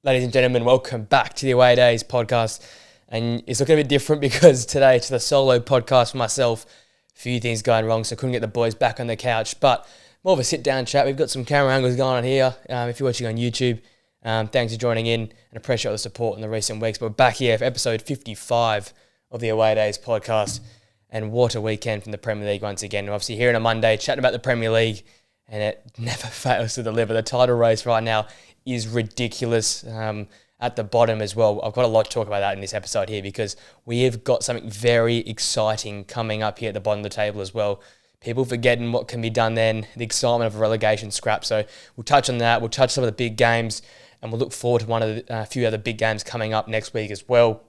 Ladies and gentlemen, welcome back to the Away Days podcast. And it's looking a bit different because today it's the solo podcast for myself. A few things going wrong, so I couldn't get the boys back on the couch. But more of a sit-down chat. We've got some camera angles going on here. If you're watching on YouTube, thanks for joining in and appreciate all the support in the recent weeks. But we're back here for episode 55 of the Away Days podcast. And what a weekend from the Premier League once again. We're obviously here on a Monday chatting about the Premier League, and it never fails to deliver. The title race right now is ridiculous at the bottom as well. I've got a lot to talk about that in this episode here because we have got something very exciting coming up here at the bottom of the table as well. People forgetting what can be done then, the excitement of a relegation scrap. So we'll touch on that. We'll touch some of the big games, and we'll look forward to one of the few other big games coming up next week as well.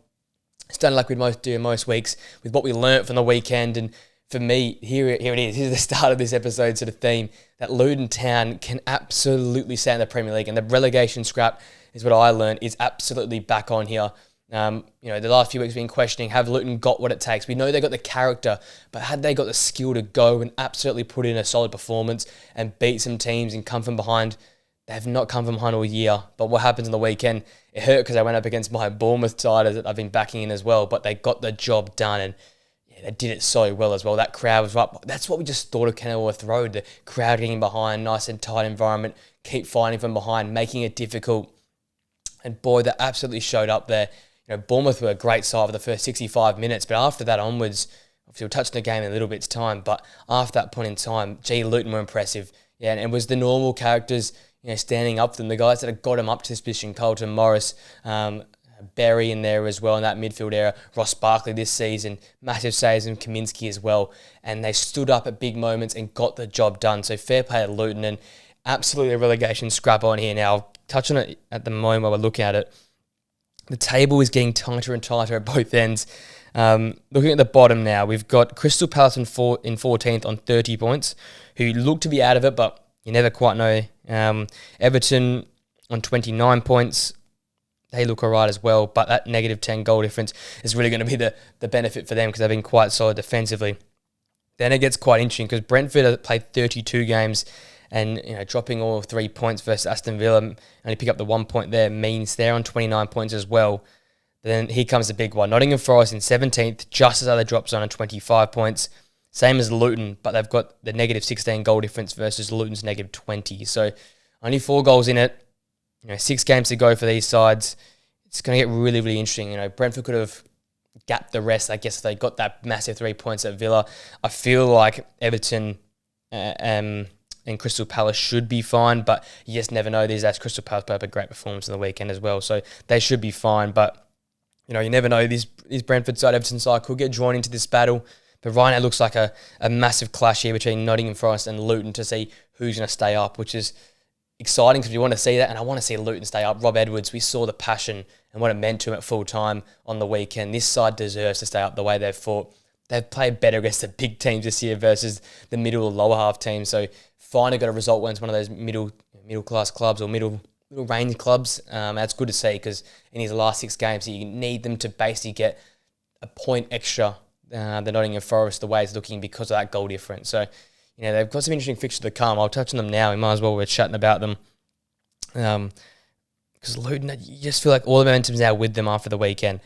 It's done like we do most weeks with what we learnt from the weekend. And for me, here it is. Here's the start of this episode sort of theme that Luton Town can absolutely stay in the Premier League, and the relegation scrap is what I learned is absolutely back on here. The last few weeks we've been questioning, have Luton got what it takes? We know they got the character, but had they got the skill to go and absolutely put in a solid performance and beat some teams and come from behind? They have not come from behind all year. But what happens on the weekend? It hurt because they went up against my Bournemouth side that I've been backing in as well, but they got the job done, and they did it so well as well. That crowd was right. That's what we just thought of Kenilworth Road. The crowd getting behind, nice and tight environment, keep fighting from behind, making it difficult. And boy, that absolutely showed up there. Bournemouth were a great side for the first 65 minutes, but after that onwards, obviously we'll touch on the game in a little bit's time, but after that point in time, Luton were impressive. Yeah, and it was the normal characters, standing up for them, the guys that have got them up to this position, Carlton Morris, Berry in there as well in that midfield area, Ross Barkley this season, massive saves, and Kaminsky as well. And they stood up at big moments and got the job done. So fair play to Luton, and absolutely a relegation scrap on here. Now, I'll touch on it at the moment while we're looking at it. The table is getting tighter and tighter at both ends. Looking at the bottom now, we've got Crystal Palace in 14th on 30 points, who look to be out of it, but you never quite know. Everton on 29 points. They look all right as well, but that negative 10 goal difference is really going to be the benefit for them because they've been quite solid defensively. Then it gets quite interesting because Brentford have played 32 games and dropping all 3 points versus Aston Villa, only pick up the 1 point there, means they're on 29 points as well. Then here comes the big one. Nottingham Forest in 17th, just as other drop zone on 25 points. Same as Luton, but they've got the negative 16 goal difference versus Luton's negative 20. So only 4 goals in it. 6 games to go for these sides. It's going to get really, really interesting. Brentford could have gapped the rest, I guess, if they got that massive 3 points at Villa. I feel like Everton and Crystal Palace should be fine, but you just never know these days. Crystal Palace put up a great performance on the weekend as well, so they should be fine. But, you never know. This Brentford side, Everton side could get drawn into this battle. But right now it looks like a massive clash here between Nottingham Forest and Luton to see who's going to stay up, which is exciting because we want to see that, and I want to see Luton stay up. Rob Edwards, we saw the passion and what it meant to him at full time on the weekend. This side deserves to stay up the way they've fought. They've played better against the big teams this year versus the middle or lower half teams. So finally got a result when it's one of those middle class clubs or middle range clubs. That's good to see because in his last 6 games, you need them to basically get a point extra than Nottingham Forest the way it's looking because of that goal difference. So they've got some interesting fixtures to come. I'll touch on them now. We might as well. We're chatting about them. Because Luton, you just feel like all the momentum's now with them after the weekend.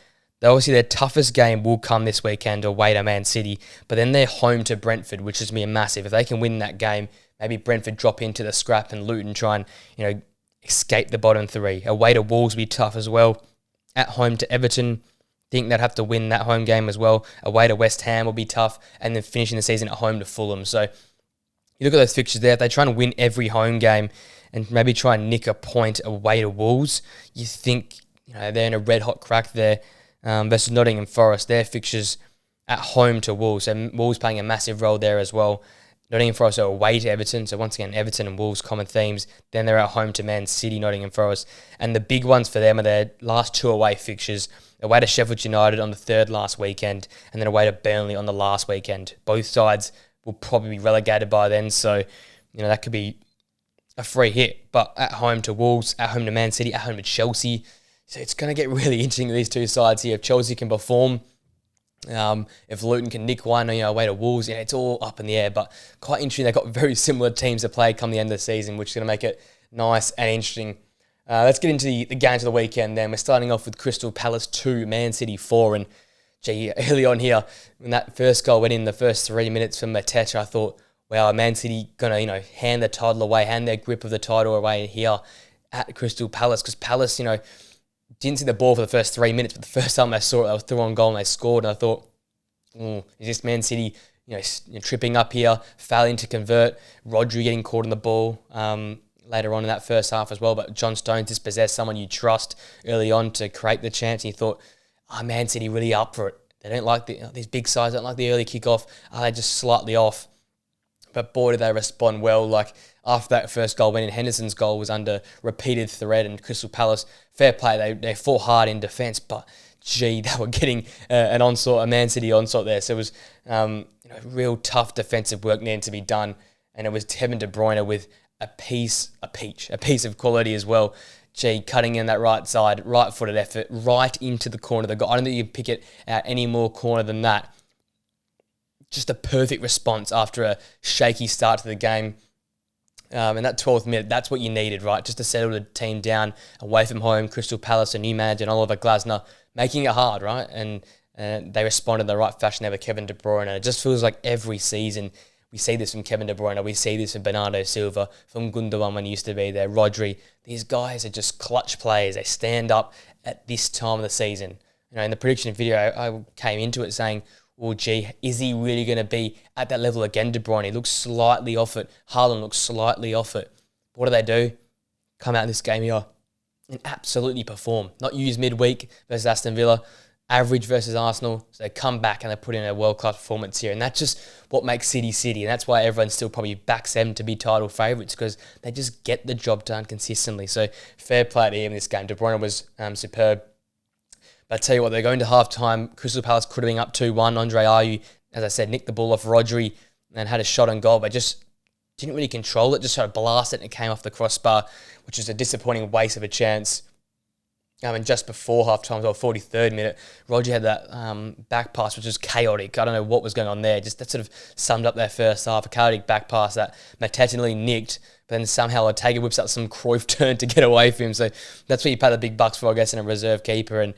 Obviously, their toughest game will come this weekend away to Man City, but then they're home to Brentford, which is going to be massive. If they can win that game, maybe Brentford drop into the scrap and Luton try and, escape the bottom 3. Away to Wolves will be tough as well. At home to Everton, think they'd have to win that home game as well. Away to West Ham will be tough, and then finishing the season at home to Fulham. So you look at those fixtures there, if they try and win every home game and maybe try and nick a point away to Wolves, you think they're in a red-hot crack there versus Nottingham Forest. Their fixtures at home to Wolves, so Wolves playing a massive role there as well. Nottingham Forest are away to Everton, so once again, Everton and Wolves, common themes. Then they're at home to Man City, Nottingham Forest. And the big ones for them are their last 2 away fixtures, away to Sheffield United on the 3rd last weekend, and then away to Burnley on the last weekend. Both sides will probably be relegated by then, so that could be a free hit. But at home to Wolves, at home to Man City, at home to Chelsea. So it's going to get really interesting with these 2 sides here. If Chelsea can perform, if Luton can nick one, away to Wolves, it's all up in the air. But quite interesting. They've got very similar teams to play come the end of the season, which is going to make it nice and interesting. Let's get into the games of the weekend then. We're starting off with Crystal Palace 2, Man City 4. And gee, early on here, when that first goal went in the first 3 minutes from Mateta, I thought, wow, Man City going to, hand the title away, hand their grip of the title away here at Crystal Palace. Because Palace, didn't see the ball for the first 3 minutes, but the first time they saw it, they were through on goal and they scored. And I thought, is this Man City, tripping up here, failing to convert, Rodri getting caught on the ball later on in that first half as well. But John Stones dispossessed someone you trust early on to create the chance. And you thought, Man City really up for it. They don't like these big sides, don't like the early kickoff. Are they just slightly off? But boy, did they respond well. Like after that first goal went in, Henderson's goal was under repeated threat, and Crystal Palace, fair play, they fought hard in defence, but gee, they were getting a Man City onslaught there. So it was real tough defensive work needed to be done, and it was Kevin De Bruyne with a piece of quality as well. Gee, cutting in that right side, right-footed effort, right into the corner of the goal. I don't think you can pick it out any more corner than that. Just a perfect response after a shaky start to the game. And that 12th minute, that's what you needed, right? Just to settle the team down away from home. Crystal Palace, a new manager, and Oliver Glasner, making it hard, right? And they responded in the right fashion there with Kevin De Bruyne. And it just feels like every season we see this from Kevin De Bruyne. We see this from Bernardo Silva, from Gundogan when he used to be there, Rodri. These guys are just clutch players. They stand up at this time of the season. In the prediction video, I came into it saying, well, gee, is he really going to be at that level again, De Bruyne? He looks slightly off it. Haaland looks slightly off it. What do? Come out in this game here and absolutely perform. Not use midweek versus Aston Villa, average versus Arsenal. So they come back and they put in a world-class performance here. And that's just what makes City City. And that's why everyone still probably backs them to be title favourites, because they just get the job done consistently. So fair play to him in this game. De Bruyne was superb. But I tell you what, they're going to half-time. Crystal Palace could have been up 2-1. Andre Ayew, as I said, nicked the ball off Rodri and had a shot on goal, but just didn't really control it. Just sort of blasted it and it came off the crossbar, which was a disappointing waste of a chance. And just before half-time, or 43rd minute, Rodri had that back pass, which was chaotic. I don't know what was going on there. Just that sort of summed up their first half. A chaotic back pass that Mateta nearly nicked, but then somehow Ortega whips up some Cruyff turn to get away from him. So that's what you pay the big bucks for, I guess, in a reserve keeper. And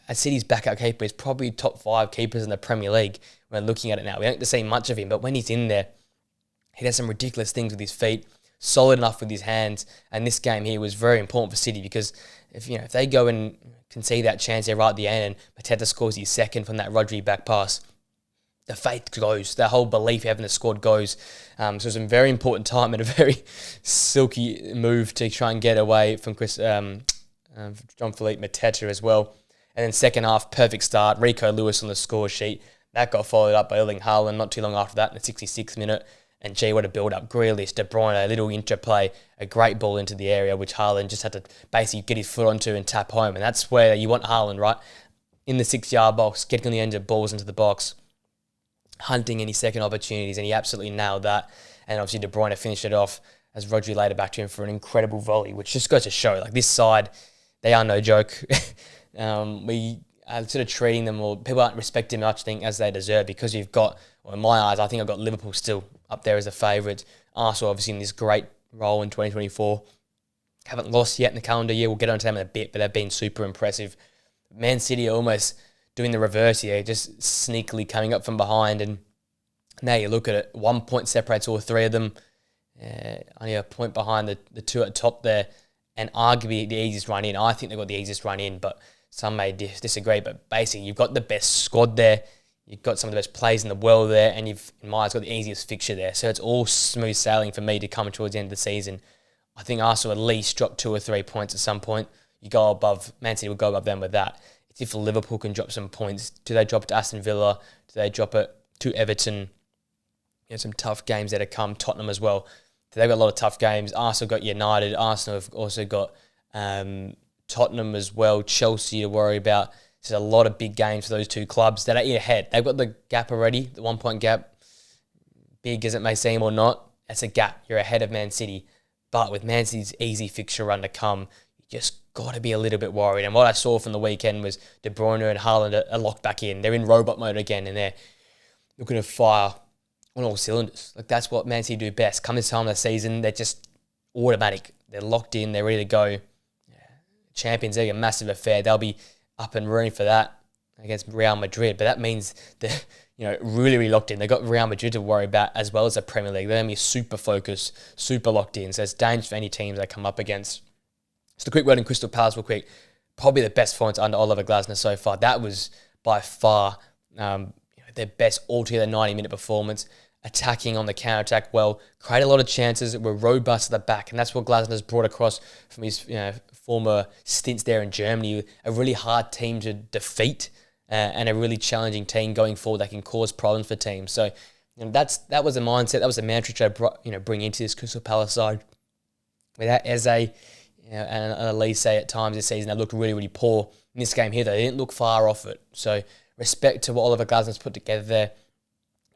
a City's backup keeper is probably top 5 keepers in the Premier League when looking at it now. We don't get to see much of him, but when he's in there, he does some ridiculous things with his feet, solid enough with his hands, and this game here was very important for City because if they go and concede that chance there right at the end and Mateta scores his second from that Rodri back pass, the faith goes, the whole belief having the squad goes. So it was a very important time and a very silky move to try and get away from Jean-Philippe Mateta as well. And then second half, perfect start. Rico Lewis on the score sheet. That got followed up by Erling Haaland not too long after that in the 66th minute. And gee, what a build-up. Grealish, De Bruyne, a little interplay, a great ball into the area, which Haaland just had to basically get his foot onto and tap home. And that's where you want Haaland, right? In the 6-yard box, getting on the end of balls into the box, hunting any second opportunities, and he absolutely nailed that. And obviously De Bruyne finished it off as Rodri laid it back to him for an incredible volley, which just goes to show, like, this side, they are no joke. We are sort of treating them, or people aren't respecting much, I think, as they deserve, because you've got, well, in my eyes, I think I've got Liverpool still up there as a favourite. Arsenal obviously in this great role in 2024. Haven't lost yet in the calendar year. We'll get onto them in a bit, but they've been super impressive. Man City are almost doing the reverse here, just sneakily coming up from behind. And now you look at it, 1 point separates all three of them. Only a point behind the two at the top there, and arguably the easiest run in. I think they've got the easiest run in, but some may disagree. But basically, you've got the best squad there. You've got some of the best players in the world there, and you've, in my eyes, got the easiest fixture there. So it's all smooth sailing for me to come towards the end of the season. I think Arsenal at least drop 2 or 3 points at some point. You go above, Man City will go above them with that. It's if Liverpool can drop some points. Do they drop it to Aston Villa? Do they drop it to Everton? Some tough games that have come. Tottenham as well. They've got a lot of tough games. Arsenal got United. Arsenal have also got Tottenham as well. Chelsea to worry about. There's a lot of big games for those two clubs that are in ahead. They've got the gap already, the 1 point gap. Big as it may seem or not, that's a gap. You're ahead of Man City. But with Man City's easy fixture run to come, you just got to be a little bit worried. And what I saw from the weekend was De Bruyne and Haaland are locked back in. They're in robot mode again, and they're looking to fire on all cylinders. Like, that's what Man City do best. Come this time of the season, they're just automatic. They're locked in. They're ready to go. Champions League, a massive affair. They'll be up and running for that against Real Madrid. But that means they're really, really locked in. They've got Real Madrid to worry about as well as the Premier League. They're going to be super focused, super locked in. So it's dangerous for any teams they come up against. Just a quick word in Crystal Palace real quick. Probably the best performance under Oliver Glasner so far. That was by far their best altogether 90-minute performance. Attacking on the counter-attack well, create a lot of chances, were robust at the back, and that's what Glasner's brought across from his former stints there in Germany. A really hard team to defeat and a really challenging team going forward that can cause problems for teams. So that was a mindset, that was a mantra to bring into this Crystal Palace side. Without Eze and Elise at times this season, they looked really, really poor. In this game here, they didn't look far off it. So respect to what Oliver Glasner's put together there.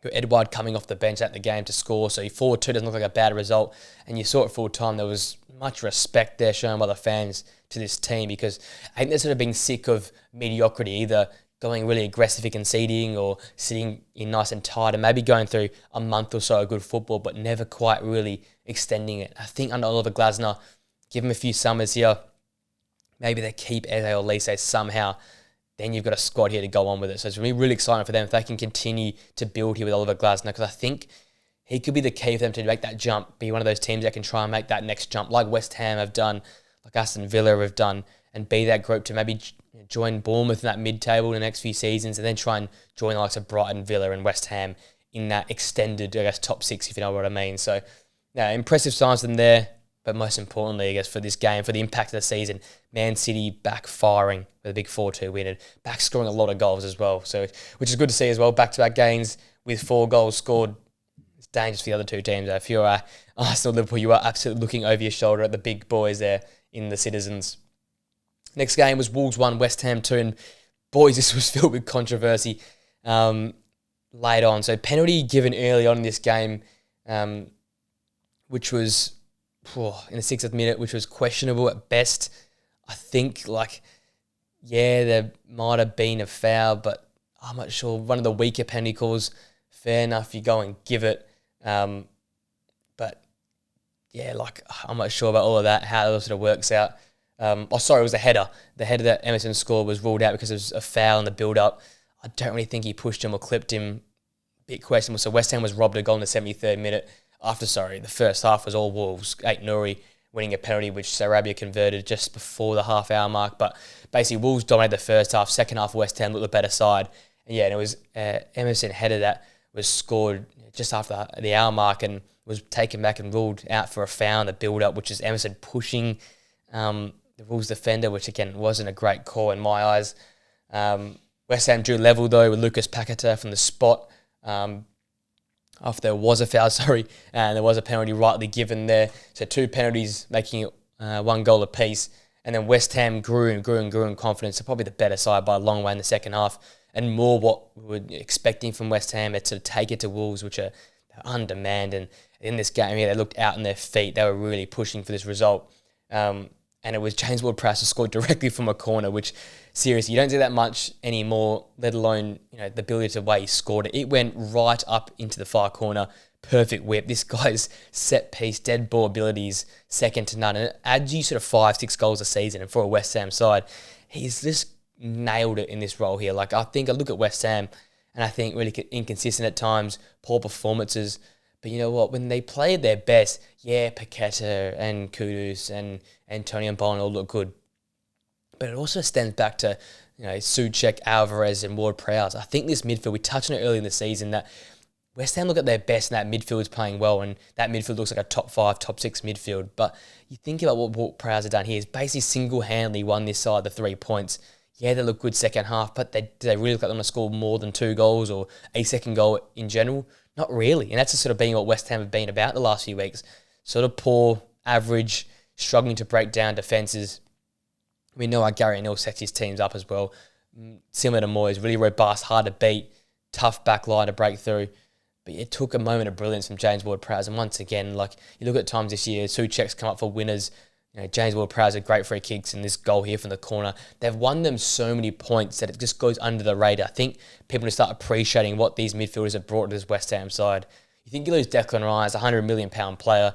Got Edouard coming off the bench at the game to score, so 4-2 doesn't look like a bad result. And you saw at full time there was much respect there shown by the fans to this team, because I think they're sort of being sick of mediocrity, either going really aggressive and conceding or sitting in nice and tight and maybe going through a month or so of good football but never quite really extending it. I think under Oliver Glasner, give him a few summers here, maybe they keep Eze or Lise somehow, then you've got a squad here to go on with it. So it's really, really exciting for them if they can continue to build here with Oliver Glasner, because I think he could be the key for them to make that jump, be one of those teams that can try and make that next jump, like West Ham have done, like Aston Villa have done, and be that group to maybe join Bournemouth in that mid-table in the next few seasons, and then try and join the likes of Brighton, Villa and West Ham in that extended, I guess, top six, if you know what I mean. So, impressive signs from them there. But most importantly, I guess, for this game, for the impact of the season, Man City back firing with a big 4-2 win and back scoring a lot of goals as well. So, which is good to see as well. Back-to-back games with 4 goals scored. It's dangerous for the other two teams. If you're Arsenal, Liverpool, you are absolutely looking over your shoulder at the big boys there in the Citizens. Next game was Wolves 1, West Ham 2. And boys, this was filled with controversy late on. So penalty given early on in this game, which was in the 60th minute, which was questionable at best. I think, there might have been a foul, but I'm not sure. One of the weaker penalty calls, fair enough, you go and give it. I'm not sure about all of that, how it sort of works out. It was the header. The header that Emerson scored was ruled out because it was a foul in the build-up. I don't really think he pushed him or clipped him. Bit questionable. So West Ham was robbed a goal in the 73rd minute. The first half was all Wolves. Aït-Nouri winning a penalty, which Sarabia converted just before the half-hour mark. But basically, Wolves dominated the first half. Second half, West Ham looked the better side. And it was Emerson header that was scored just after the hour mark and was taken back and ruled out for a foul in the build-up, which is Emerson pushing the Wolves defender, which, again, wasn't a great call in my eyes. West Ham drew level, though, with Lucas Paquetá from the spot. After there was a foul, and there was a penalty rightly given there. So 2 penalties, making it 1 goal apiece. And then West Ham grew in confidence. So probably the better side by a long way in the second half. And more what we were expecting from West Ham to take it to Wolves, which are undemand. And in this game here, they looked out on their feet. They were really pushing for this result. And it was James Ward-Prowse who scored directly from a corner, which, seriously, you don't see that much anymore, let alone the ability to the way he scored it. It went right up into the far corner, perfect whip. This guy's set-piece, dead ball abilities, second to none. And it adds you sort of 5-6 goals a season. And for a West Ham side, he's just nailed it in this role here. I look at West Ham, and I think really inconsistent at times, poor performances. But you know what? When they played their best, Paquetá and Kudus and Antonio and Bowen all look good. But it also stems back to, Souček, Alvarez and Ward-Prowse. I think this midfield, we touched on it early in the season, that West Ham look at their best and that midfield is playing well, and that midfield looks like a top 5, top 6 midfield. But you think about what Ward-Prowse have done here. He's basically single-handedly won this side the 3 points. They look good second half, but do they really look like them to score more than 2 goals or a second goal in general? Not really. And that's just sort of being what West Ham have been about the last few weeks. Sort of poor, average, struggling to break down defences. We know how Gary O'Neill sets his teams up as well. Similar to Moyes, really robust, hard to beat, tough back line to break through. But it took a moment of brilliance from James Ward-Prowse. And once again, you look at times this year, Souček's come up for winners. James Ward-Prowse had great free kicks, and this goal here from the corner. They've won them so many points that it just goes under the radar. I think people need to start appreciating what these midfielders have brought to this West Ham side. You think you lose Declan Rice, a £100 million player,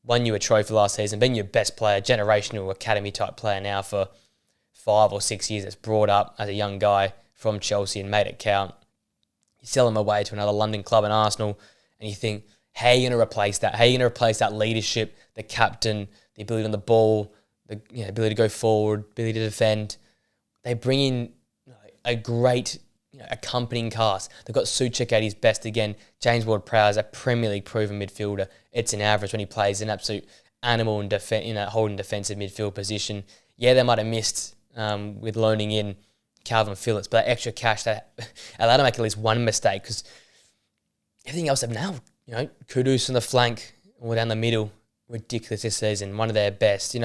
won you a trophy last season, been your best player, generational academy type player now for 5 or 6 years that's brought up as a young guy from Chelsea and made it count. You sell him away to another London club and Arsenal, and you think, how are you going to replace that? How are you going to replace that leadership, the captain, the ability on the ball, the ability to go forward, ability to defend? They bring in a great accompanying cast. They've got Souček at his best again. James Ward-Prowse, a Premier League proven midfielder. It's an average when he plays, an absolute animal in that holding defensive midfield position. Yeah, they might have missed with loaning in Calvin Phillips, but that extra cash that allowed to make at least one mistake because everything else they've nailed. Kudus on the flank or down the middle, ridiculous this season. One of their best.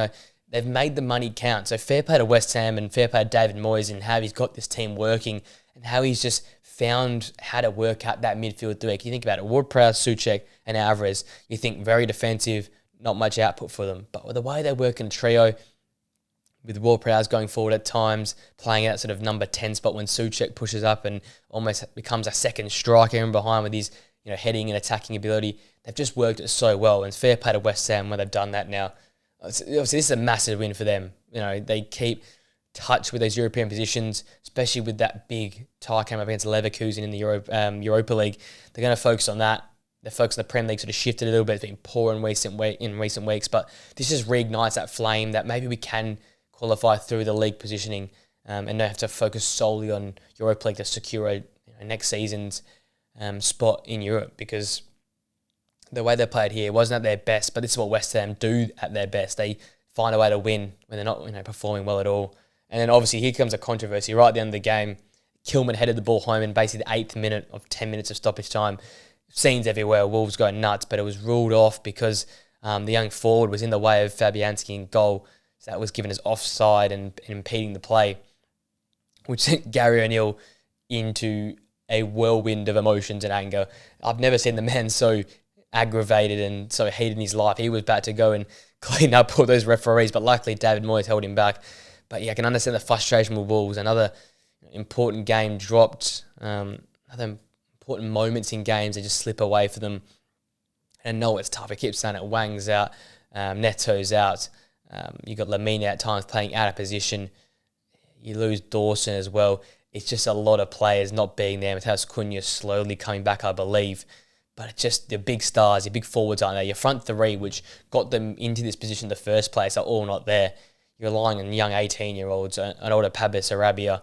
They've made the money count. So fair play to West Ham and fair play to David Moyes and how he's got this team working and how he's just found how to work out that midfield three. You think about it, Ward-Prowse, Souček and Alvarez, you think very defensive, not much output for them. But with the way they work in a trio, with Ward-Prowse going forward at times, playing out sort of number 10 spot when Souček pushes up and almost becomes a second striker in behind with his heading and attacking ability, they've just worked it so well. And it's fair play to West Ham when they've done that now. Obviously, this is a massive win for them. They keep touch with those European positions, especially with that big tie came up against Leverkusen in the Europa League. They're going to focus on that. They're focused on the Premier League, sort of shifted a little bit. It's been poor in recent weeks, but this just reignites that flame that maybe we can qualify through the league positioning and don't have to focus solely on Europa League to secure a next season's spot in Europe, because the way they played here wasn't at their best, but this is what West Ham do at their best. They find a way to win when they're not performing well at all. And then obviously here comes a controversy right at the end of the game. Kilman headed the ball home in basically the 8th minute of 10 minutes of stoppage time. Scenes everywhere, Wolves going nuts, but it was ruled off because the young forward was in the way of Fabianski in goal. So that was given as offside and impeding the play, which sent Gary O'Neill into a whirlwind of emotions and anger. I've never seen the man so aggravated and so heated in his life. He was about to go and clean up all those referees, but luckily David Moyes held him back. But yeah, I can understand the frustration with Wolves. Another important game dropped. Other important moments in games, they just slip away for them. And no, it's tough. I keep saying it. Wang's out. Neto's out. You got Lamine at times playing out of position. You lose Dawson as well. It's just a lot of players not being there. Matheus Cunha slowly coming back, I believe. But it's just the big stars, your big forwards aren't there. Your front three, which got them into this position in the first place, are all not there. You're relying on young 18-year-olds, an older Pablo Sarabia,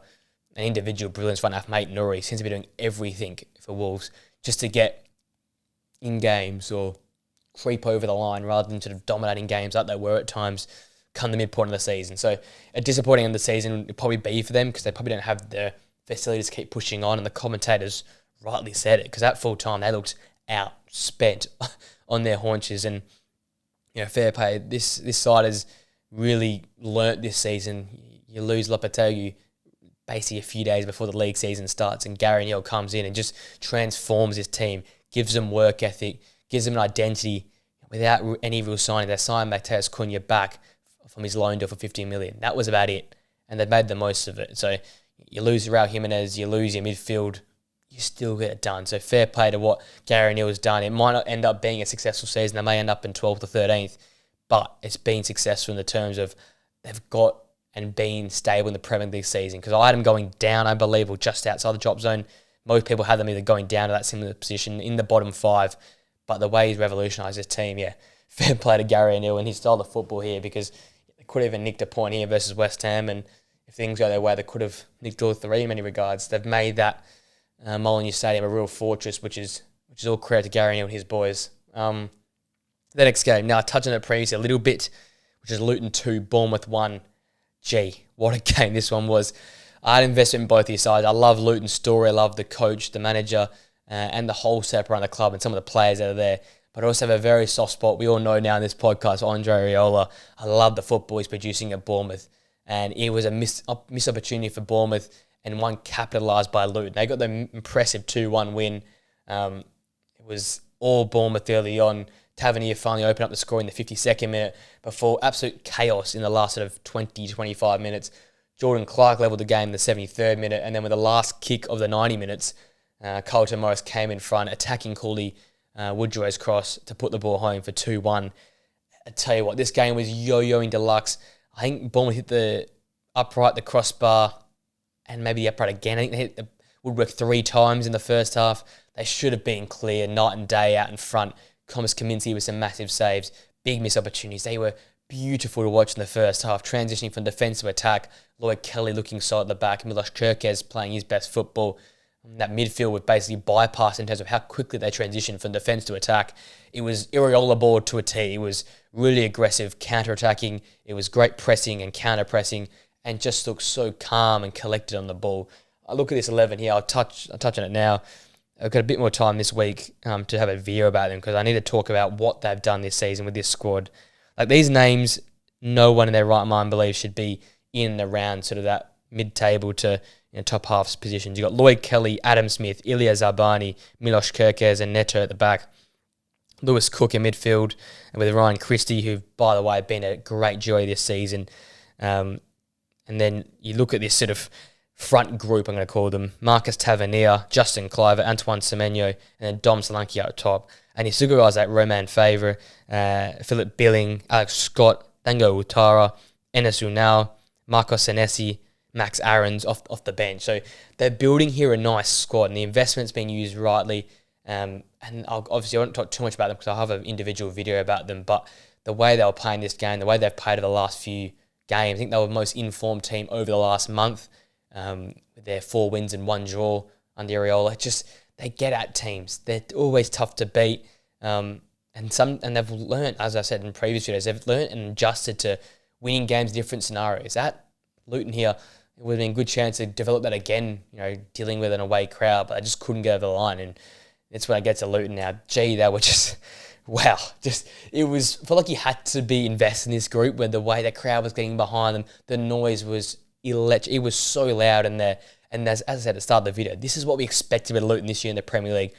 an individual brilliance front half, mate Nouri, seems to be doing everything for Wolves just to get in games or creep over the line rather than sort of dominating games like they were at times come the midpoint of the season. So a disappointing end of the season would probably be for them because they probably don't have the facilities to keep pushing on, and the commentators rightly said it because at full time they looked outspent on their haunches. And fair play, this side has really learnt this season. You lose Lopetegui basically a few days before the league season starts, and Gary O'Neill comes in and just transforms his team, gives them work ethic, gives them an identity without any real signing. They signed Matheus Cunha back from his loan deal for 15 million. That was about it, and they made the most of it. So you lose Raul Jimenez, you lose your midfield, you still get it done. So fair play to what Gary O'Neill has done. It might not end up being a successful season. They may end up in 12th or 13th, but it's been successful in the terms of they've got and been stable in the Premier League season. Because I had them going down, I believe, or just outside the drop zone. Most people had them either going down to that similar position in the bottom 5. But the way he's revolutionised his team, fair play to Gary O'Neill and his style of football here, because they could have even nicked a point here versus West Ham, and if things go their way, they could have nicked all 3 in many regards. They've made that Molineux Stadium a real fortress, which is all credit to Gary O'Neill and his boys. The next game, now I touched on it previously a little bit, which is Luton 2, Bournemouth 1. Gee, what a game this one was. I had investment in both these sides. I love Luton's story. I love the coach, the manager, and the whole setup around the club and some of the players that are there. But I also have a very soft spot. We all know now in this podcast, Andre Areola. I love the football he's producing at Bournemouth. And it was a missed opportunity for Bournemouth and one capitalised by Luton. They got the impressive 2-1 win. It was all Bournemouth early on. Tavernier finally opened up the score in the 52nd minute before absolute chaos in the last sort of 20, 25 minutes. Jordan Clark levelled the game in the 73rd minute, and then with the last kick of the 90 minutes, Carlton Morris came in front, attacking Cooley Woodrow's cross to put the ball home for 2-1. I tell you what, this game was yo-yoing deluxe. I think Bournemouth hit the upright, the crossbar, and maybe the upright again. I think they hit the woodwork 3 times in the first half. They should have been clear night and day out in front. Thomas Kaminski with some massive saves, big missed opportunities. They were beautiful to watch in the first half, transitioning from defence to attack. Lloyd Kelly looking solid at the back. Milos Kerkez playing his best football. That midfield was basically bypassed in terms of how quickly they transitioned from defence to attack. It was Iriola ball to a T. It was really aggressive, counter-attacking. It was great pressing and counter-pressing, and just looked so calm and collected on the ball. I look at this 11 here. I'll touch on it now. I've got a bit more time this week to have a video about them because I need to talk about what they've done this season with this squad. Like, these names, no one in their right mind believes should be in and around sort of that mid-table to top half positions. You've got Lloyd Kelly, Adam Smith, Ilya Zabani, Milos Kerkez, and Neto at the back. Lewis Cook in midfield, and with Ryan Christie, who, by the way, have been a great joy this season. And then you look at this sort of front group, I'm going to call them: Marcus Tavernier, Justin Cliver, Antoine Semenyo, and then Dom Solanke up top. And you still got guys like Roman Favre, Philip Billing, Alex Scott, Dango Utara, Enes Unal, Marco Senesi, Max Aarons off the bench. So they're building here a nice squad, and the investment's being used rightly. And obviously I won't talk too much about them because I'll have an individual video about them, but the way they were playing this game, the way they've played over the last few games, I think they were the most informed team over the last month, with their 4 wins and 1 draw under Iriola. Just, they get at teams. They're always tough to beat. And they've learned, as I said in previous videos, they've learned and adjusted to winning games in different scenarios. At Luton here, it would have been a good chance to develop that again, dealing with an away crowd, but I just couldn't get over the line. And that's when I get to Luton now. Gee, they were just, wow. Just, felt like you had to be invested in this group where the way the crowd was getting behind them, the noise was electric. It was so loud in there. And as I said at the start of the video, this is what we expected with Luton this year in the Premier League.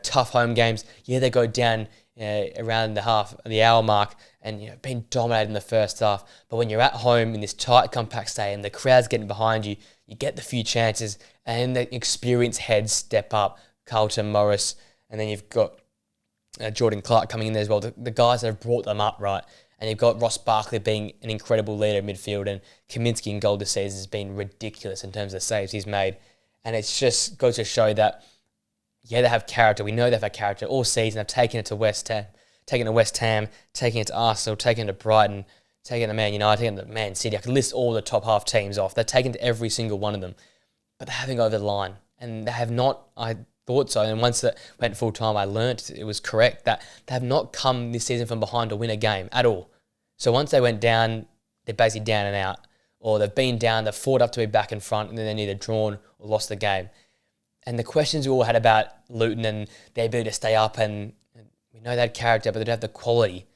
Tough home games. Yeah, they go down around the hour mark, and being dominated in the first half. But when you're at home in this tight, compact stadium, the crowd's getting behind you, you get the few chances, and the experienced heads step up. Carlton Morris, and then you've got Jordan Clark coming in there as well. The guys that have brought them up, right? And you've got Ross Barkley being an incredible leader in midfield, and Kaminski in goal this season has been ridiculous in terms of the saves he's made. And it's just goes to show that, yeah, they have character. We know they've had character all season. They've taken it to West Ham, taking it to Arsenal, taking it to Brighton, taking it to Man United, taking it to Man City. I could list all the top half teams off. They've taken it to every single one of them, but they haven't got over the line. And they have not, I thought so. And once that went full time, I learnt it was correct that they have not come this season from behind to win a game at all. So once they went down, they're basically down and out. Or they've been down, they've fought up to be back in front, and then they're either drawn or lost the game. And the questions we all had about Luton and their ability to stay up, and we know they had character, but they don't have the quality,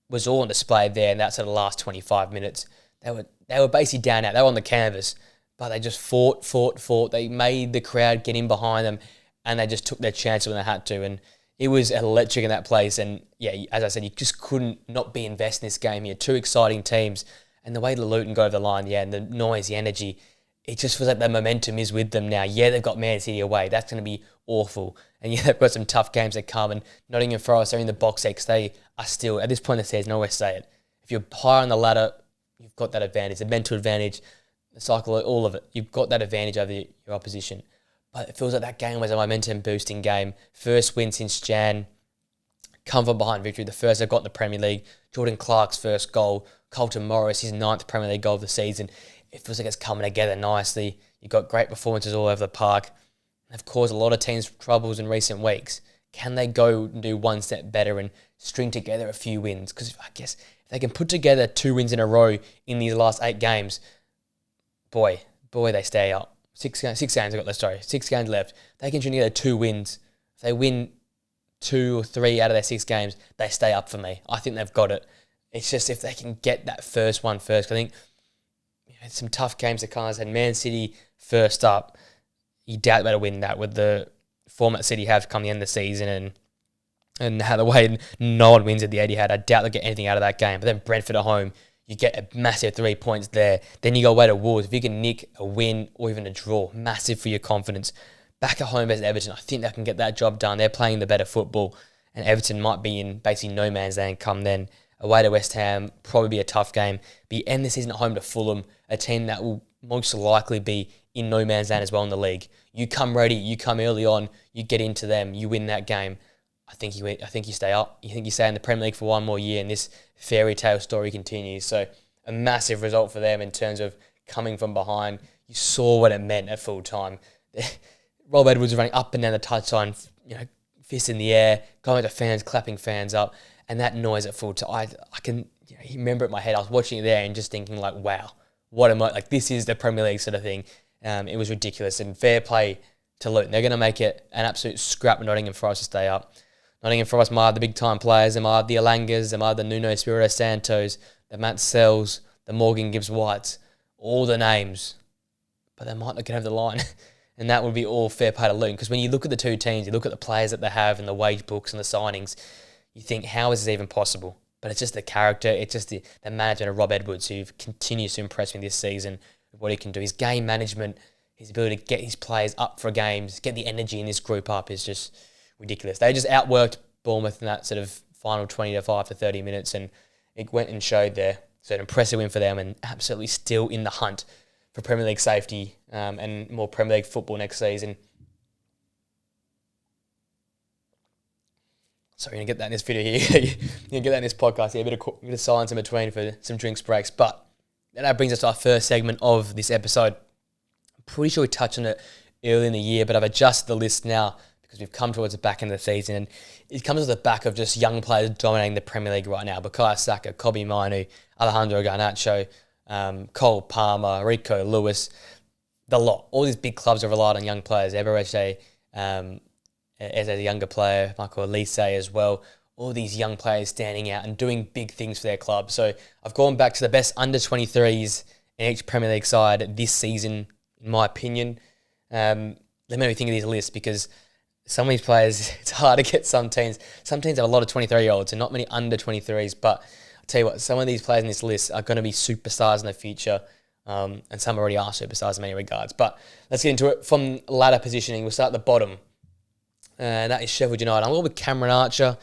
was all on display there in that sort of last 25 minutes. They were basically down out. They were on the canvas, but they just fought. They made the crowd get in behind them, and they just took their chances when they had to. And it was electric in that place. And yeah, as I said, you just couldn't not be invested in this game here. 2 exciting teams. And the way the Luton go over the line, yeah, and the noise, the energy, it just feels like the momentum is with them now. Yeah, they've got Man City away. That's going to be awful. And yeah, they've got some tough games that come. And Nottingham Forest are in the box X. They are still, at this point in the season, I always say it, if you're higher on the ladder, you've got that advantage, the mental advantage, the cycle, all of it. You've got that advantage over your opposition. But it feels like that game was a momentum-boosting game. First win since Jan. Come from behind victory. The first they've got in the Premier League. Jordan Clark's first goal. Carlton Morris, his 9th Premier League goal of the season. It feels like it's coming together nicely. You've got great performances all over the park. They've caused a lot of teams troubles in recent weeks. Can they go and do one step better and string together a few wins? Because I guess if they can put together 2 wins in a row in these last 8 games, boy, they stay up. 6 games left. They can string together 2 wins. If they win 2 or 3 out of their 6 games, they stay up for me. I think they've got it. It's just if they can get that first one first. I think some tough games that kind of had Man City first up. You doubt they'll win that with the format City have come the end of the season and how the way no one wins at the Etihad. I doubt they'll get anything out of that game. But then Brentford at home, you get a massive 3 points there. Then you go away to Wolves. If you can nick a win or even a draw, massive for your confidence. Back at home versus Everton, I think they can get that job done. They're playing the better football, and Everton might be in basically no man's land come then. away to West Ham, probably be a tough game. But you end the season at home to Fulham, a team that will most likely be in no man's land as well in the league. You come ready, you come early on, you get into them, you win that game. I think you stay up. You think you stay in the Premier League for one more year, and this fairy tale story continues. So a massive result for them in terms of coming from behind. You saw what it meant at full time. Rob Edwards running up and down the touchline, fist in the air, going to fans, clapping fans up, and that noise at full time. I can remember it in my head. I was watching it there and just thinking like, wow, what am I like? This is the Premier League sort of thing. It was ridiculous, and fair play to Luton. They're going to make it an absolute scrap with Nottingham Forest to stay up. Nottingham Forest might have the big time players. They might have the Alangas, they might have the Nuno Espirito Santos, the Matt Sells, the Morgan Gibbs Whites, all the names, but they might not get over the line. And that would be all fair play to Luton. Because when you look at the two teams, you look at the players that they have and the wage books and the signings, you think, how is this even possible? But it's just the character, it's just the management of Rob Edwards, who continues to impress me this season with what he can do. His game management, his ability to get his players up for games, get the energy in this group up is just ridiculous. They just outworked Bournemouth in that sort of final 25 to 30 minutes, and it went and showed there. So an impressive win for them, and absolutely still in the hunt for Premier League safety and more Premier League football next season. So you're going to get that in this video here. You're going to get that in this podcast here. A bit of silence in between for some drinks breaks. But that brings us to our first segment of this episode. I'm pretty sure we touched on it early in the year, but I've adjusted the list now because we've come towards the back end of the season. And it comes to the back of just young players dominating the Premier League right now. Bukayo Saka, Kobbie Mainoo, Alejandro Garnacho, Cole Palmer, Rico Lewis, the lot. All these big clubs have relied on young players. Ebereche, as a younger player, Michael Elise as well. All these young players standing out and doing big things for their club. So I've gone back to the best under-23s in each Premier League side this season, in my opinion. Let me think of these lists, because some of these players, it's hard to get some teams. Some teams have a lot of 23-year-olds and not many under-23s, but I'll tell you what, some of these players in this list are going to be superstars in the future, and some already are superstars in many regards. But let's get into it. From ladder positioning, we'll start at the bottom. That is Sheffield United. I'm going with Cameron Archer.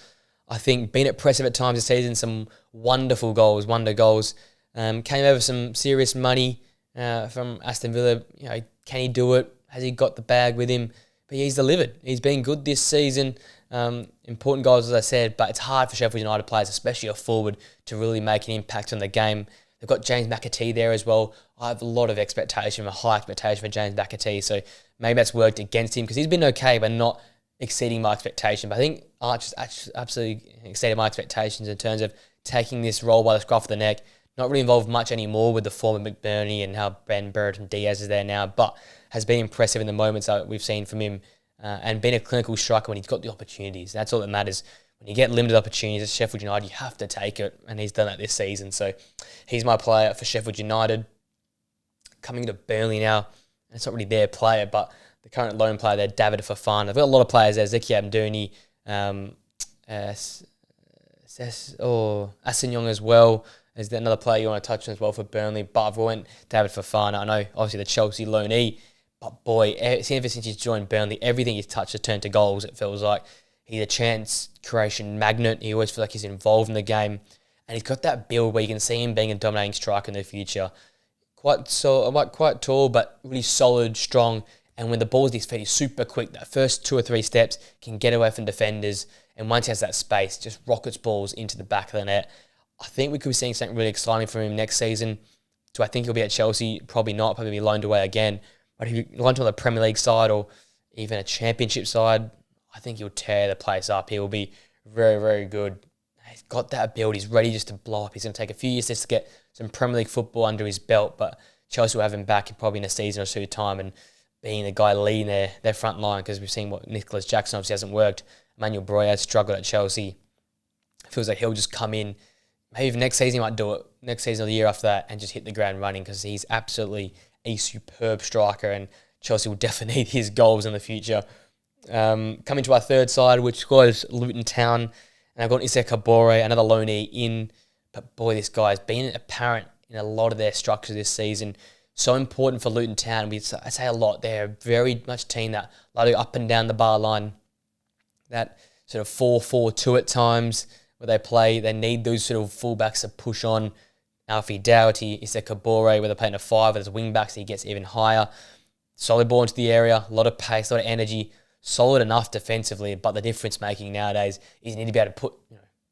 I think been impressive at times this season. Some wonderful goals, wonder goals. Came over some serious money from Aston Villa. Can he do it? Has he got the bag with him? But he's delivered. He's been good this season. Important goals, as I said, but it's hard for Sheffield United players, especially a forward, to really make an impact on the game. They've got James McAtee there as well. I have a lot of expectation, a high expectation for James McAtee. So maybe that's worked against him, because he's been okay, but not exceeding my expectation. But I think Archer's absolutely exceeded my expectations in terms of taking this role by the scruff of the neck. Not really involved much anymore with the form of McBurney and how Ben Burton Diaz is there now, but has been impressive in the moments that we've seen from him, and been a clinical striker when he's got the opportunities. That's all that matters. When you get limited opportunities at Sheffield United, you have to take it, and he's done that this season. So he's my player for Sheffield United. Coming to Burnley now, and it's not really their player, but the current loan player there, David Fofana. They've got a lot of players there. Zeki Amdouni, Asignon as well. Is there another player you want to touch on as well for Burnley? But I've went David Fofana. I know, obviously, the Chelsea loanee. But boy, ever since he's joined Burnley, everything he's touched has turned to goals, it feels like. He's a chance creation magnet. He always feels like he's involved in the game. And he's got that build where you can see him being a dominating striker in the future. Quite tall, but really solid, strong. And when the ball's at his feet, he's super quick. That first 2 or 3 steps can get away from defenders. And once he has that space, just rockets balls into the back of the net. I think we could be seeing something really exciting from him next season. Do I think he'll be at Chelsea? Probably not. Probably be loaned away again. But if he loaned to the Premier League side or even a Championship side, I think he'll tear the place up. He will be very, very good. He's got that ability. He's ready just to blow up. He's going to take a few years just to get some Premier League football under his belt. But Chelsea will have him back in probably in a season or two time, and being the guy leading their front line, because we've seen what Nicholas Jackson obviously hasn't worked. Emmanuel Breuer has struggled at Chelsea. It feels like he'll just come in. Maybe even next season he might do it. Next season or the year after that, and just hit the ground running, because he's absolutely a superb striker, and Chelsea will definitely need his goals in the future. Coming to our third side, which was Luton Town, and I've got Issa Kabore, another loanee in. But boy, this guy's been apparent in a lot of their structure this season. So important for Luton Town. I say a lot. They're very much a team that like up and down the bar line. That sort of 4-4-2 at times, where they play. They need those sort of fullbacks to push on. Alfie Doughty, Issa Kabore, where they're playing a 5 with his wing backs, he gets even higher. Solid ball into the area, a lot of pace, a lot of energy, solid enough defensively, but the difference making nowadays is you need to be able to put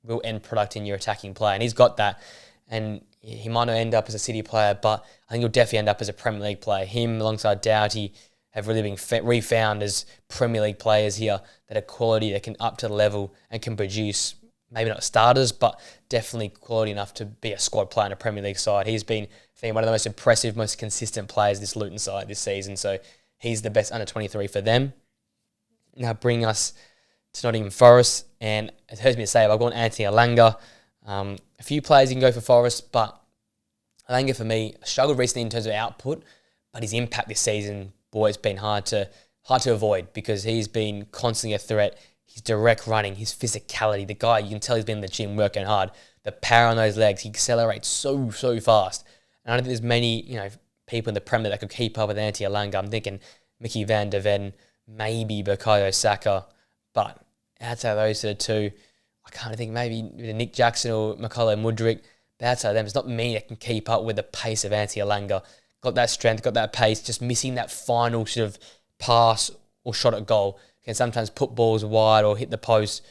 real end product in your attacking play, and he's got that. And he might not end up as a City player, but I think he'll definitely end up as a Premier League player. Him alongside Doughty have really been refound as Premier League players here that are quality, that can up to the level and can produce, maybe not starters, but definitely quality enough to be a squad player in a Premier League side. He's been, I think, one of the most impressive, most consistent players this Luton side this season. So he's the best under 23 for them. Now bring us to Nottingham Forest, and it hurts me to say it, I've gone Anthony Alanga. A few players you can go for Forest, but Alanga for me struggled recently in terms of output, but his impact this season, boy, it's been hard to avoid because he's been constantly a threat. His direct running, his physicality, the guy, you can tell he's been in the gym working hard. The power on those legs, he accelerates so fast. And I don't think there's many, people in the Premier that could keep up with Anthony Alanga. I'm thinking Mickey van der Ven, maybe Bukayo Saka, but outside of those two, I can't think maybe Nick Jackson or Makolo Mudryk. But outside of them, it's not many that can keep up with the pace of Anthony Alanga. Got that strength, got that pace, just missing that final sort of pass or shot at goal. Can sometimes put balls wide or hit the post.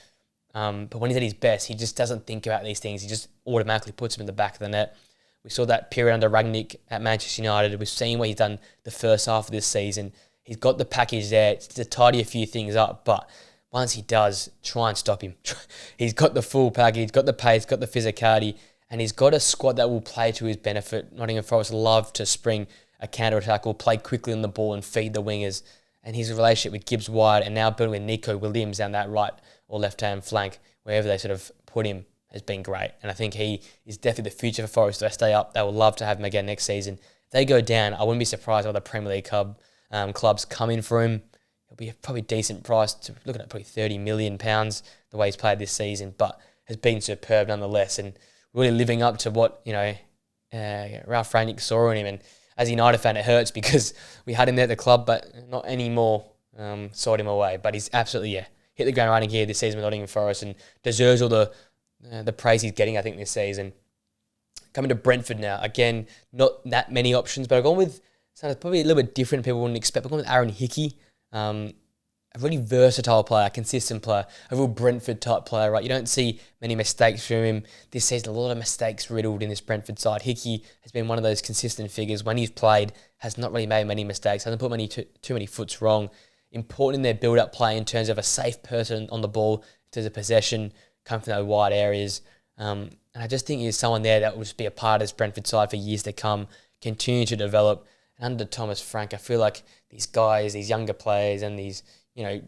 But when he's at his best, he just doesn't think about these things. He just automatically puts them in the back of the net. We saw that period under Rangnick at Manchester United. We've seen what he's done the first half of this season. He's got the package there to tidy a few things up, but once he does, try and stop him. He's got the full package, got the pace, got the physicality, and he's got a squad that will play to his benefit. Nottingham Forest love to spring a counter-attack or play quickly on the ball and feed the wingers. And his relationship with Gibbs wide and now building with Nico Williams down that right or left-hand flank, wherever they sort of put him, has been great. And I think he is definitely the future for Forest. If they stay up, they will love to have him again next season. If they go down, I wouldn't be surprised if other Premier League clubs come in for him. It'll be a probably decent price, looking at probably £30 million the way he's played this season, but has been superb nonetheless and really living up to what, Ralph Rangnick saw in him. And as a United fan, it hurts because we had him there at the club, but not anymore. Sold him away. But he's absolutely, hit the ground running here this season with Nottingham Forest and deserves all the praise he's getting, I think, this season. Coming to Brentford now. Again, not that many options, but I've gone with something probably a little bit different people wouldn't expect. I've gone with Aaron Hickey. A really versatile player, consistent player, a real Brentford type player, right? You don't see many mistakes from him this season. A lot of mistakes riddled in this Brentford side. Hickey has been one of those consistent figures. When he's played, has not really made many mistakes. Hasn't put too many foots wrong. Important in their build-up play in terms of a safe person on the ball, in terms of possession, come from those wide areas. And I just think he's someone there that will just be a part of this Brentford side for years to come, continue to develop. And under Thomas Frank, I feel like these guys, these younger players and these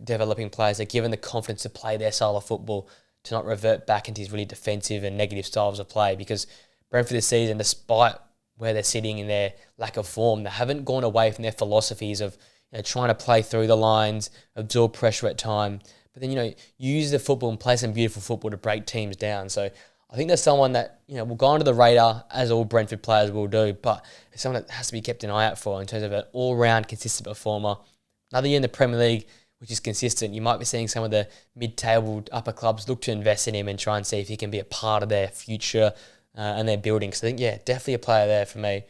developing players are given the confidence to play their style of football, to not revert back into these really defensive and negative styles of play. Because Brentford this season, despite where they're sitting in their lack of form, they haven't gone away from their philosophies of trying to play through the lines, absorb pressure at time, but then use the football and play some beautiful football to break teams down. So I think there's someone that will go under the radar, as all Brentford players will do, but it's someone that has to be kept an eye out for in terms of an all-round consistent performer. Another year in the Premier League, which is consistent. You might be seeing some of the mid-table upper clubs look to invest in him and try and see if he can be a part of their future and their building. So I think, definitely a player there for me.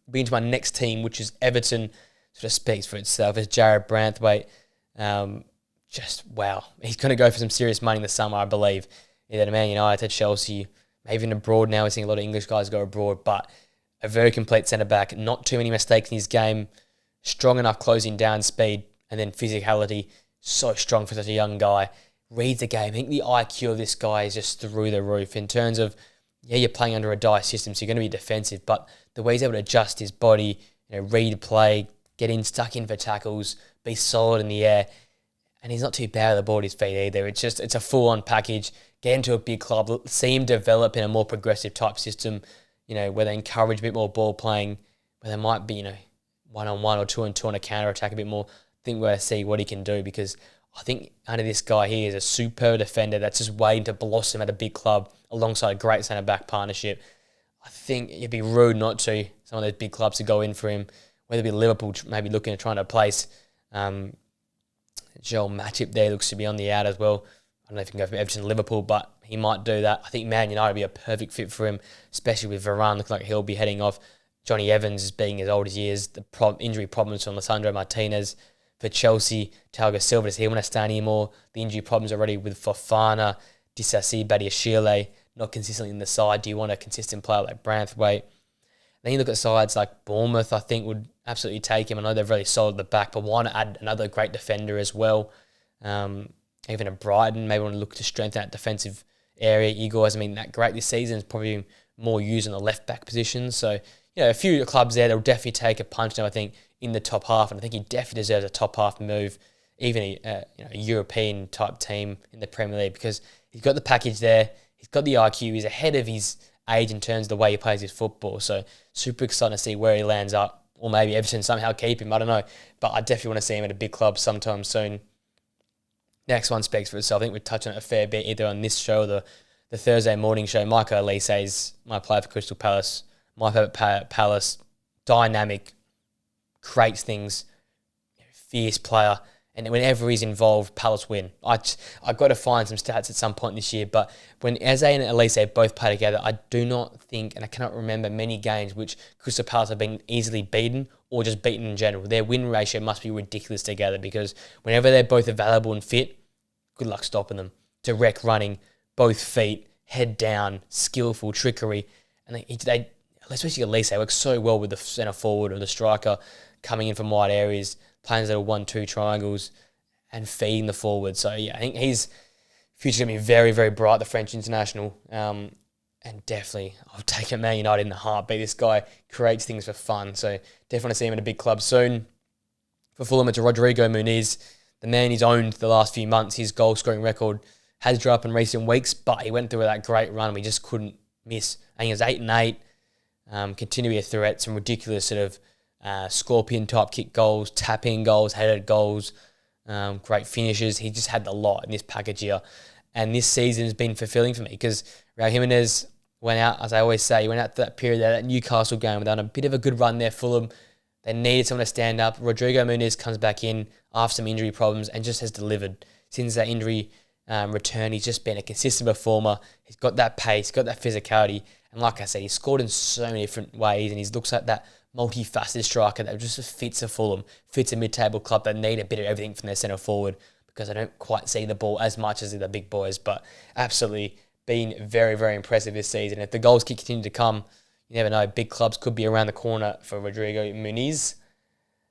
Being to my next team, which is Everton, sort of speaks for itself. It's Jared Branthwaite. Just wow. He's going to go for some serious money in the summer, I believe. Either to Man United, Chelsea, maybe even abroad now. We're seeing a lot of English guys go abroad, but a very complete centre-back. Not too many mistakes in his game. Strong enough closing down speed, and then physicality. So strong for such a young guy. Reads the game. I think the IQ of this guy is just through the roof in terms of, you're playing under a dice system, so you're going to be defensive, but the way he's able to adjust his body, read play, get in, stuck in for tackles, be solid in the air, and he's not too bad with the ball at his feet either. It's a full-on package. Get into a big club, see him develop in a more progressive type system, where they encourage a bit more ball playing, where they might be, one-on-one or two-on-two on a counter-attack a bit more. I think we're going to see what he can do, because I think under this guy here is a superb defender that's just waiting to blossom at a big club alongside a great centre-back partnership. I think it'd be rude not to, some of those big clubs to go in for him, whether it be Liverpool maybe looking at trying to place Joel Matip there, looks to be on the out as well. I don't know if he can go from Everton to Liverpool, but he might do that. I think Man United would be a perfect fit for him, especially with Varane looking like he'll be heading off. Johnny Evans being as old as he is, the injury problems from Lisandro Martinez. For Chelsea, Thiago Silva, does he want to stay anymore? The injury problems already with Fofana, Disasi, Badiashile, not consistently in the side. Do you want a consistent player like Branthwaite? Then you look at sides like Bournemouth, I think would absolutely take him. I know they're really solid at the back, but want to add another great defender as well. Even at Brighton, maybe want to look to strengthen that defensive area. Igor hasn't been that great this season. It's probably more used in the left-back position. So, a few clubs there that will definitely take a punch now, I think, in the top half. And I think he definitely deserves a top half move, even a European-type team in the Premier League, because he's got the package there. He's got the IQ. He's ahead of his age in terms of the way he plays his football. So, super excited to see where he lands up. Or maybe Everton somehow keep him. I don't know. But I definitely want to see him at a big club sometime soon. Next one speaks for itself. I think we're touching on it a fair bit either on this show or the Thursday morning show. Michael Olise is my player for Crystal Palace. My favourite Palace. Dynamic. Creates things. Fierce player. And whenever he's involved, Palace win. I've got to find some stats at some point this year. But when Eze and Olise both play together, I do not think, and I cannot remember many games which Crystal Palace have been easily beaten or just beaten in general. Their win ratio must be ridiculous together, because whenever they're both available and fit, good luck stopping them. Direct running, both feet, head down, skillful trickery. And they especially Olise, works so well with the centre forward or the striker coming in from wide areas, playing little 1-2 triangles and feeding the forward. So, I think his future's going to be very, very bright, the French international. And definitely, I'll take a Man United in the heartbeat. This guy creates things for fun. So, definitely want to see him in a big club soon. For Fulham, it's Rodrigo Muniz. The man he's owned the last few months. His goal-scoring record has dropped in recent weeks, but he went through that great run. We just couldn't miss. I think it was 8-8. Continue to be a threat. Some ridiculous sort of scorpion-type kick goals, tap-in goals, headed goals, great finishes. He just had the lot in this package here. And this season has been fulfilling for me, because Raul Jimenez went out, as I always say, he went out to that period there, that Newcastle game, without a bit of a good run there, Fulham. They needed someone to stand up. Rodrigo Muniz comes back in after some injury problems and just has delivered. Since that injury return, he's just been a consistent performer. He's got that pace, got that physicality. And like I said, he's scored in so many different ways, and he looks like that multifaceted striker that just fits a Fulham, fits a mid-table club that need a bit of everything from their centre forward, because I don't quite see the ball as much as the big boys. But absolutely been very, very impressive this season. If the goals continue to come, you never know. Big clubs could be around the corner for Rodrigo Muniz.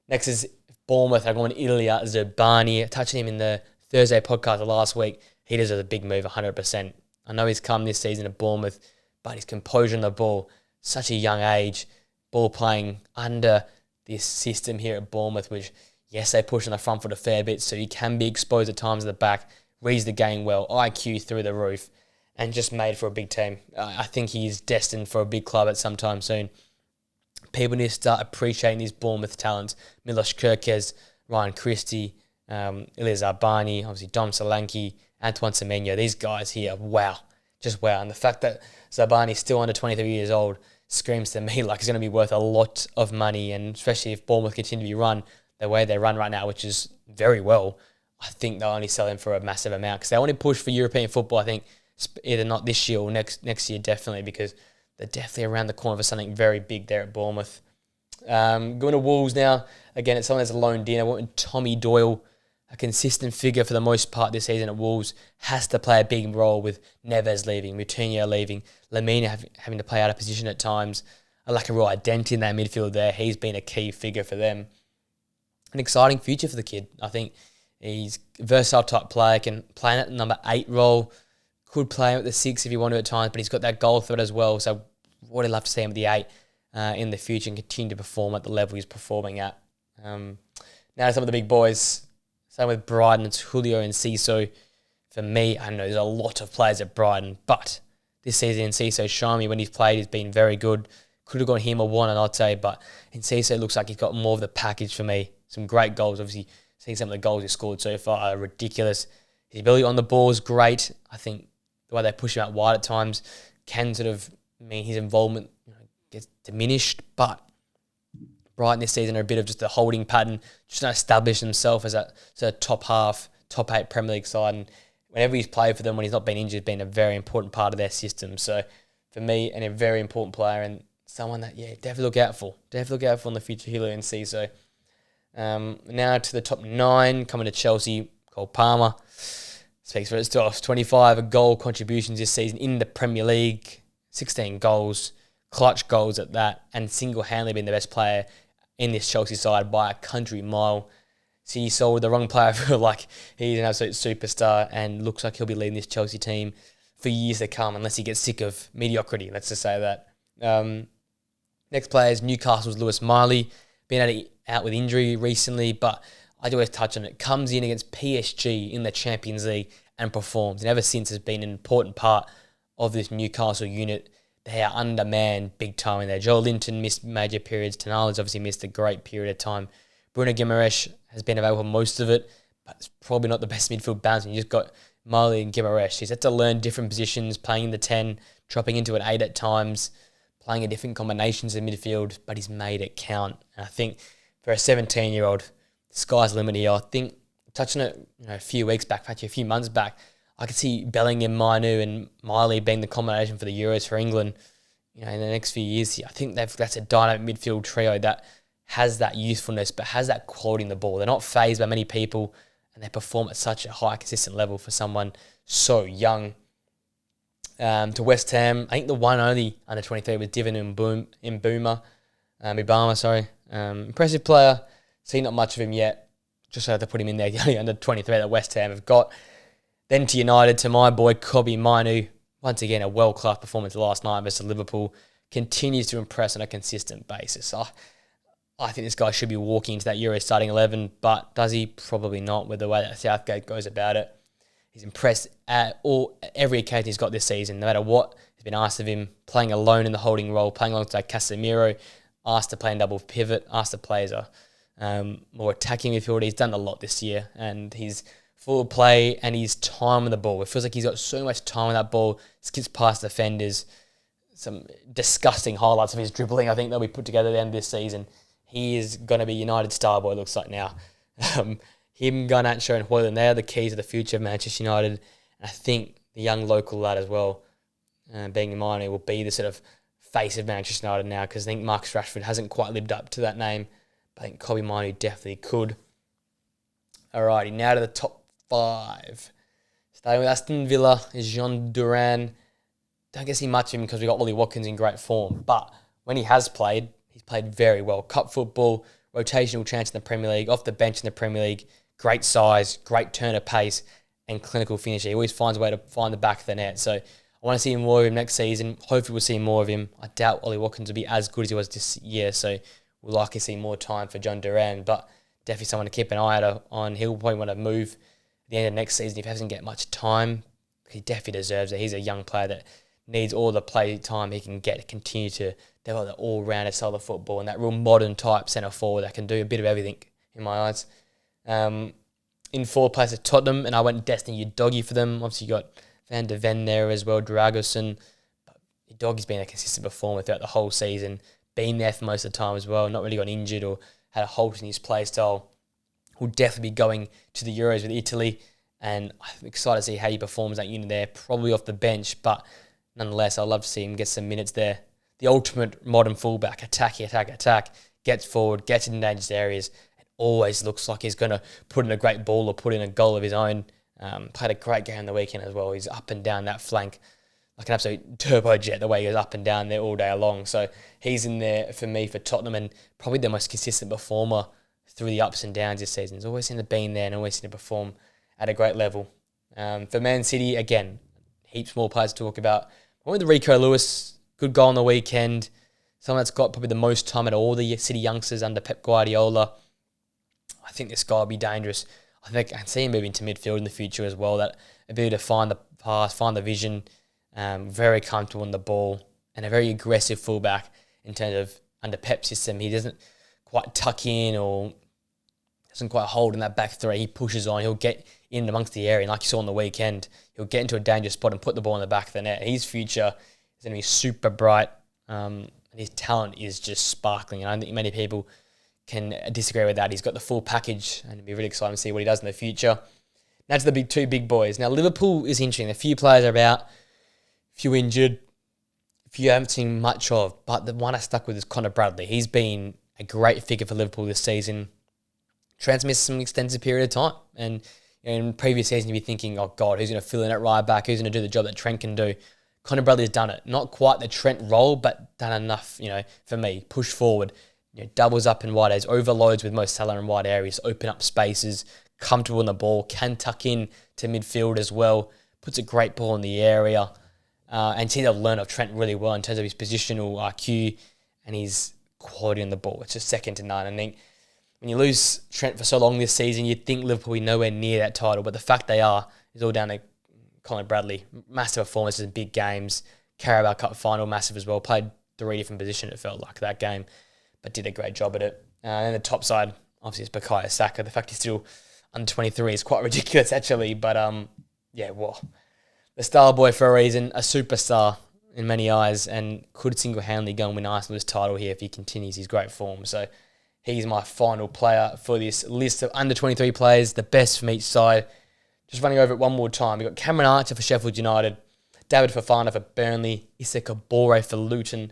Next is Bournemouth. I'm going to Ilya Zubani. Touching him in the Thursday podcast last week. He deserves a big move, 100%. I know he's come this season to Bournemouth, but his composure on the ball, such a young age, ball playing under this system here at Bournemouth, which, yes, they push on the front foot a fair bit, so he can be exposed at times at the back, reads the game well, IQ through the roof, and just made for a big team. I think he's destined for a big club at some time soon. People need to start appreciating these Bournemouth talents. Milos Kerkez, Ryan Christie, Ilya Zarbani, obviously Dom Solanke, Antoine Semenyo. These guys here, wow. Just wow. And the fact that Zarbani's still under 23 years old screams to me like he's going to be worth a lot of money. And especially if Bournemouth continue to be run the way they run right now, which is very well, I think they'll only sell him for a massive amount, because they want to push for European football, I think, either not this year or next year, definitely, because they're definitely around the corner for something very big there at Bournemouth. Going to Wolves now. Again, it's someone that's loaned in. I want Tommy Doyle, a consistent figure for the most part this season at Wolves, has to play a big role with Neves leaving, Moutinho leaving, Lamina having to play out of position at times. A lack of real identity in that midfield there. He's been a key figure for them. An exciting future for the kid. I think he's a versatile type player, can play at the number 8 role, could play him at the 6 if you want to at times, but he's got that goal threat as well, so would love to see him at the 8 in the future and continue to perform at the level he's performing at. Now some of the big boys. Same with Brighton, it's Julio and Ciso. For me, I know there's a lot of players at Brighton, but this season Ciso's shown me when he's played, he's been very good. Could have gone him or one, and I'd say, but Ciso looks like he's got more of the package for me. Some great goals, obviously. Seeing some of the goals he's scored so far are ridiculous. His ability on the ball is great. I think the way they push him out wide at times can sort of mean his involvement gets diminished, but Brighton this season are a bit of just a holding pattern, just to establish themselves as a top half, top 8 Premier League side. And whenever he's played for them, when he's not been injured, been a very important part of their system. So for me, and a very important player and someone that, definitely look out for. Definitely look out for in the future, Hilo and So now to the top 9, coming to Chelsea, Cole Palmer. Speaks for itself. 25 goal contributions this season in the Premier League. 16 goals, clutch goals at that, and single-handedly been the best player in this Chelsea side by a country mile. So he sold the wrong player for he's an absolute superstar and looks like he'll be leading this Chelsea team for years to come unless he gets sick of mediocrity, let's just say that. Next player is Newcastle's Lewis Miley. Been out with injury recently, but I do always touch on it. Comes in against PSG in the Champions League and performs. And ever since has been an important part of this Newcastle unit. They are undermanned big time in there. Joe Linton missed major periods. Tonali's obviously missed a great period of time. Bruno Guimaraes has been available for most of it, but it's probably not the best midfield balance. You just got Miley and Guimaraes. He's had to learn different positions, playing in the 10, dropping into an 8 at times, playing in different combinations in midfield, but he's made it count. And I think for a 17-year-old, the sky's the limit here. I think, touching it a few weeks back, actually a few months back, I could see Bellingham, Manu and Miley being the combination for the Euros for England, in the next few years. I think that's a dynamic midfield trio that has that youthfulness but has that quality in the ball. They're not phased by many people and they perform at such a high, consistent level for someone so young. To West Ham, I think the one only under 23 was Divin Mbuma. Impressive player. Seen not much of him yet. Just had to put him in there. The only under 23 that West Ham have got. Then to United, to my boy Kobbie Mainoo. Once again, a world-class performance last night versus Liverpool. Continues to impress on a consistent basis. I think this guy should be walking into that Euro starting 11, but does he? Probably not with the way that Southgate goes about it. He's impressed at every occasion he's got this season, no matter what has been asked of him, playing alone in the holding role, playing alongside Casemiro, asked to play in double pivot, asked to play as a more attacking midfielder. He's done a lot this year, and he's full of play and his time on the ball. It feels like he's got so much time on that ball, skips past defenders. Some disgusting highlights of his dribbling, I think, that we put together at the end of this season. He is going to be United star boy, it looks like now. Him, Garnacho and Højlund, they are the keys to the future of Manchester United. And I think the young local lad as well, being Mane, will be the sort of face of Manchester United now, because I think Marcus Rashford hasn't quite lived up to that name. But I think Kobbie Mainoo definitely could. Alrighty, now to the top 5. Starting with Aston Villa is Jean Duran. Don't get to see much of him because we got Ollie Watkins in great form. But when he has played, he's played very well. Cup football, rotational chance in the Premier League, off the bench in the Premier League, great size, great turn of pace, and clinical finisher. He always finds a way to find the back of the net. So I want to see more of him next season. Hopefully we'll see more of him. I doubt Ollie Watkins will be as good as he was this year, so we'll likely see more time for John Duran, but definitely someone to keep an eye out on. He'll probably want to move at the end of next season if he doesn't get much time. He definitely deserves it. He's a young player that needs all the play time he can get to continue to develop the all-rounded style of football and that real modern type centre forward that can do a bit of everything in my eyes. In 4th place at Tottenham, and I went Destiny Udogie for them. Obviously you got Van de Ven there as well, Dragoson. But Udogie's been a consistent performer throughout the whole season, been there for most of the time as well, not really got injured or had a halt in his play style. Will definitely be going to the Euros with Italy, and I'm excited to see how he performs that unit there, probably off the bench, but nonetheless, I'd love to see him get some minutes there. The ultimate modern fullback, attack, gets forward, gets in dangerous areas, and always looks like he's going to put in a great ball or put in a goal of his own. Played a great game on the weekend as well. He's up and down that flank like an absolute turbojet, the way he goes up and down there all day long. So he's in there for me for Tottenham, and probably the most consistent performer through the ups and downs this season. He's always seemed to be in there and always seemed to perform at a great level. For Man City, again, heaps more players to talk about. I went with Rico Lewis, good goal on the weekend. Someone that's got probably the most time out of all the City youngsters under Pep Guardiola. I think this guy will be dangerous. I think I can see him moving to midfield in the future as well. That ability to find the pass, find the vision, very comfortable on the ball, and a very aggressive fullback in terms of under Pep's system. He doesn't quite tuck in or doesn't quite hold in that back three. He pushes on. He'll get in amongst the area, and like you saw on the weekend, he'll get into a dangerous spot and put the ball in the back of the net. His future is going to be super bright, and his talent is just sparkling. And I don't think many people can disagree with that. He's got the full package, and it'll be really exciting to see what he does in the future. That's the two big boys. Now, Liverpool is interesting. A few players are out, a few injured, a few I haven't seen much of. But the one I stuck with is Connor Bradley. He's been a great figure for Liverpool this season. Trent's missed some extensive period of time. And in previous seasons, you'd be thinking, oh, God, who's going to fill in at right back? Who's going to do the job that Trent can do? Connor Bradley's done it. Not quite the Trent role, but done enough, for me. Push forward, doubles up in wide areas, overloads with Mo Salah in wide areas, open up spaces, comfortable in the ball, can tuck in to midfield as well, puts a great ball in the area, and seems to have learned of Trent really well in terms of his positional IQ and his quality on the ball. It's just second to none. I think when you lose Trent for so long this season, you'd think Liverpool will be nowhere near that title, but the fact they are is all down to Colin Bradley. Massive performances in big games, Carabao Cup final, massive as well, played 3 different positions it felt like that game, but did a great job at it. And the top side, obviously, is Bukayo Saka. The fact he's still under 23 is quite ridiculous, actually. But, the star boy for a reason, a superstar in many eyes, and could single-handedly go and win Arsenal's title here if he continues his great form. So he's my final player for this list of under 23 players, the best from each side. Just running over it one more time. We've got Cameron Archer for Sheffield United, David Fofana for Burnley, Issa Kabore for Luton,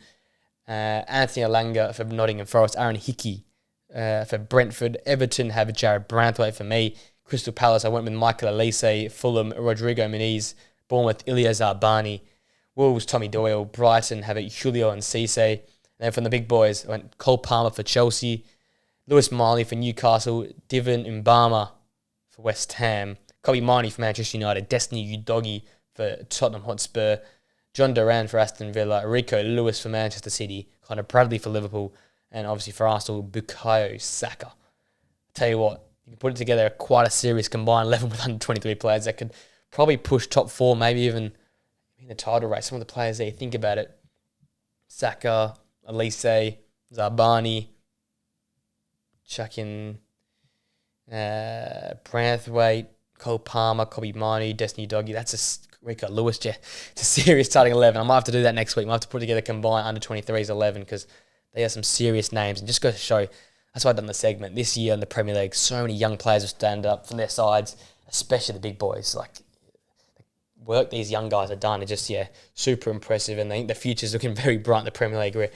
Anthony Elanga for Nottingham Forest, Aaron Hickey for Brentford, Everton have Jared Branthwaite for me, Crystal Palace I went with Michael Elise, Fulham Rodrigo Muniz, Bournemouth Ilya Zarbani, Wolves Tommy Doyle, Brighton have it Julio and Cisse, and then from the big boys I went Cole Palmer for Chelsea, Lewis Miley for Newcastle, Divin Mbama for West Ham, Kobe Mainoo for Manchester United, Destiny Udogie for Tottenham Hotspur, John Duran for Aston Villa, Rico Lewis for Manchester City, Connor Bradley for Liverpool, and obviously for Arsenal, Bukayo Saka. I'll tell you what, you can put it together quite a serious combined 11 with under 23 players that could probably push top 4, maybe even in the title race. Some of the players there, you think about it, Saka, Elise, Zarbani, chuck in Branthwaite, Cole Palmer, Kobe Mainoo, Destiny Udogie. That's a Rico Lewis, yeah. It's a serious starting 11. I might have to do that next week. I might have to put together combined under 23's 11 because they have some serious names. And just go to show, that's why I've done the segment. This year in the Premier League, so many young players will stand up from their sides, especially the big boys. Like, the work these young guys have done is just, super impressive. And I think the future's looking very bright in the Premier League. We're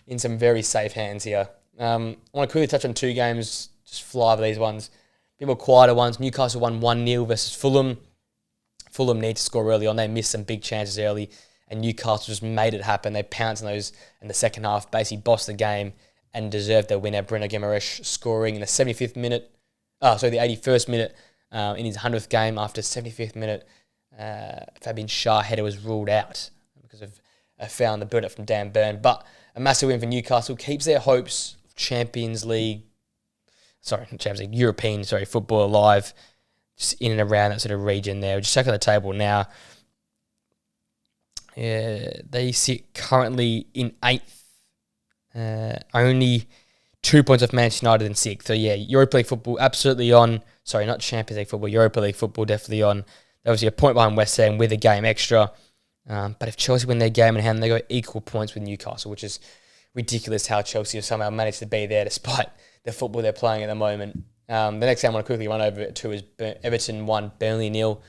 in some very safe hands here. I want to quickly touch on 2 games, just fly over these ones. A bit more quieter ones. Newcastle won 1-0 versus Fulham. Fulham need to score early on. They missed some big chances early, and Newcastle just made it happen. They pounced on those in the second half, basically bossed the game and deserved their winner. Bruno Guimaraes scoring in the 75th minute, the 81st minute in his 100th game. After 75th minute, Fabian Schär header was ruled out because of a foul in the build-up from Dan Burn. But a massive win for Newcastle keeps their hopes of European football alive, just in and around that sort of region there. We'll just check on the table now. They sit currently in 8th, only 2 points off Manchester United in 6th. So Europa League football absolutely on. Sorry, not Champions League football, Europa League football definitely on. They're obviously a point behind West Ham with a game extra. But if Chelsea win their game in hand, they got equal points with Newcastle, which is ridiculous how Chelsea have somehow managed to be there despite the football they're playing at the moment. The next game I want to quickly run over it too is Everton 1, Burnley 0.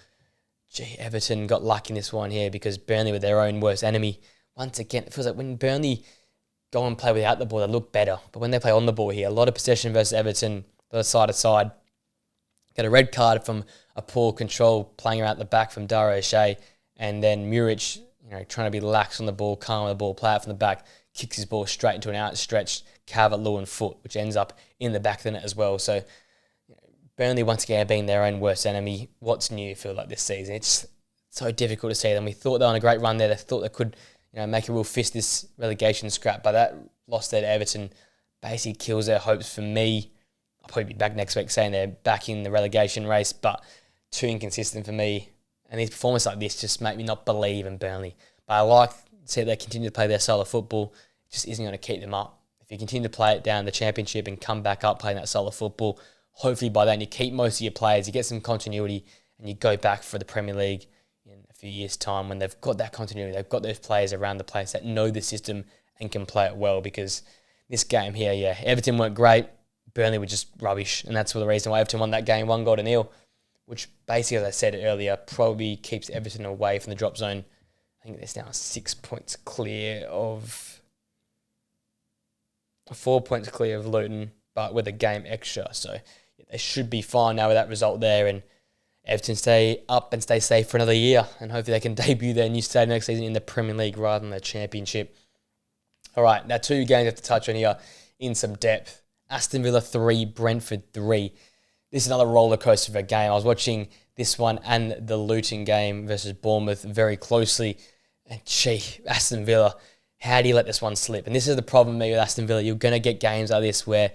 Everton got lucky in this one here because Burnley were their own worst enemy. Once again, it feels like when Burnley go and play without the ball, they look better. But when they play on the ball here, a lot of possession versus Everton, a lot of side to side. Get a red card from a poor control playing around the back from Dara O'Shea, and then Muric, trying to be lax on the ball, calm on the ball, play out from the back, kicks his ball straight into an outstretched Calvert-Lewin foot, which ends up in the back of the net as well. So Burnley once again being their own worst enemy. What's new, feel like, this season? It's so difficult to see them. We thought they were on a great run there. They thought they could make a real fist this relegation scrap, but that loss there to Everton basically kills their hopes for me. I'll probably be back next week saying they're back in the relegation race, but too inconsistent for me. And these performances like this just make me not believe in Burnley. But I like to see they continue to play their style of football. It just isn't going to keep them up. If you continue to play it down the championship and come back up playing that style of football, hopefully by then you keep most of your players, you get some continuity, and you go back for the Premier League in a few years' time when they've got that continuity. They've got those players around the place that know the system and can play it well, because this game here, Everton weren't great. Burnley were just rubbish, and that's for the reason why Everton won that game 1-0. which basically, as I said earlier, probably keeps Everton away from the drop zone. I think it's now 6 points clear of... 4 points clear of Luton, but with a game extra. So they should be fine now with that result there, and Everton stay up and stay safe for another year, and hopefully they can debut their new stadium next season in the Premier League rather than the Championship. All right, now 2 games I have to touch on here in some depth. Aston Villa 3, Brentford 3. This is another roller coaster of a game. I was watching this one and the Luton game versus Bournemouth very closely, and Aston Villa, how do you let this one slip? And this is the problem with Aston Villa. You're going to get games like this where,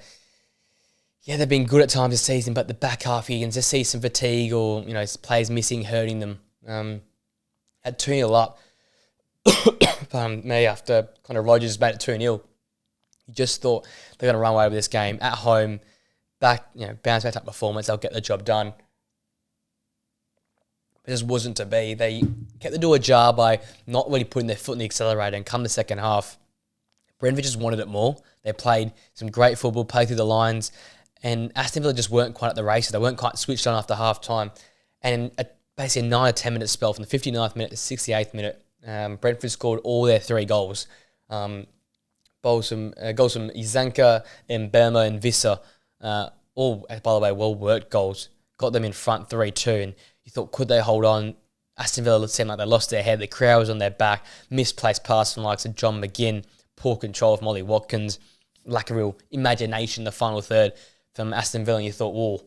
yeah, they've been good at times this season, but the back half, you can just see some fatigue or, players missing, hurting them. At 2-0 up, after kind of Rodgers made it 2-0, you just thought they're going to run away with this game at home, bounce back type performance, they'll get the job done. It just wasn't to be. They kept the door ajar by not really putting their foot in the accelerator, and come the second half, Brentford just wanted it more. They played some great football, played through the lines, and Aston Villa just weren't quite at the races. They weren't quite switched on after half time. And basically a 9 or 10 minute spell from the 59th minute to 68th minute, Brentford scored all their 3 goals. Goals from Izanka, Mbeumo and Visser. All, by the way, well-worked goals. Got them in front 3-2. And you thought, could they hold on? Aston Villa seemed like they lost their head. The crowd was on their back. Misplaced pass from the likes of John McGinn. Poor control of Molly Watkins. Lack of real imagination in the final third from Aston Villa. And you thought, whoa,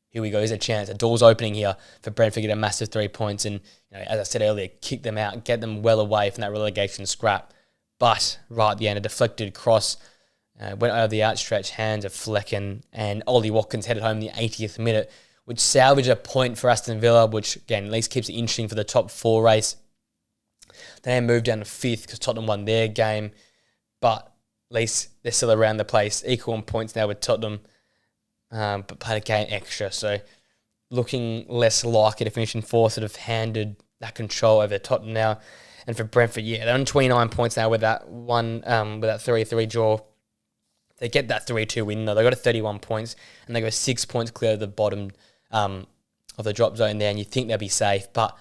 here we go. Here's a chance. A door's opening here for Brentford to get a massive 3 points. And as I said earlier, kick them out, get them well away from that relegation scrap. But right at the end, a deflected cross went over the outstretched hands of Flecken, and Ollie Watkins headed home in the 80th minute, which salvaged a point for Aston Villa, which, again, at least keeps it interesting for the top 4 race. They moved down to 5th because Tottenham won their game, but at least they're still around the place, equal on points now with Tottenham, but played a game extra. So looking less likely to finish in 4th, sort of handed that control over Tottenham now. And for Brentford, they're on 29 points now with that 3-3 draw. They get that 3-2 win, though. They got a 31 points, and they go 6 points clear of the bottom of the drop zone there, and you think they'll be safe. But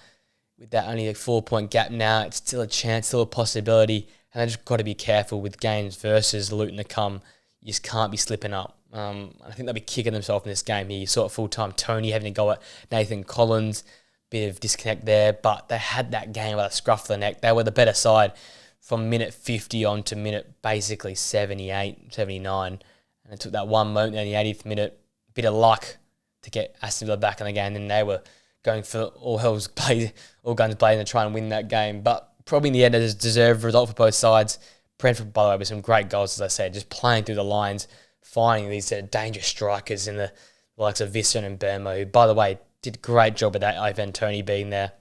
with that only a 4-point gap now, it's still a chance, still a possibility, and they just got to be careful with games versus Luton to come. You just can't be slipping up. I think they'll be kicking themselves in this game here. You saw it full-time. Tony having to go at Nathan Collins. Bit of disconnect there, but they had that game by the scruff of the neck. They were the better side from minute 50 on to minute basically 78, 79. And it took that one moment in the 80th minute, bit of luck to get Aston Villa back in the game. And they were going for all guns blazing to try and win that game. But probably in the end, a deserved result for both sides. Brentford, by the way, with some great goals, as I said, just playing through the lines, finding these dangerous strikers in the likes of Visser and Mbeumo, who, by the way, did a great job with that Ivan Toney being there.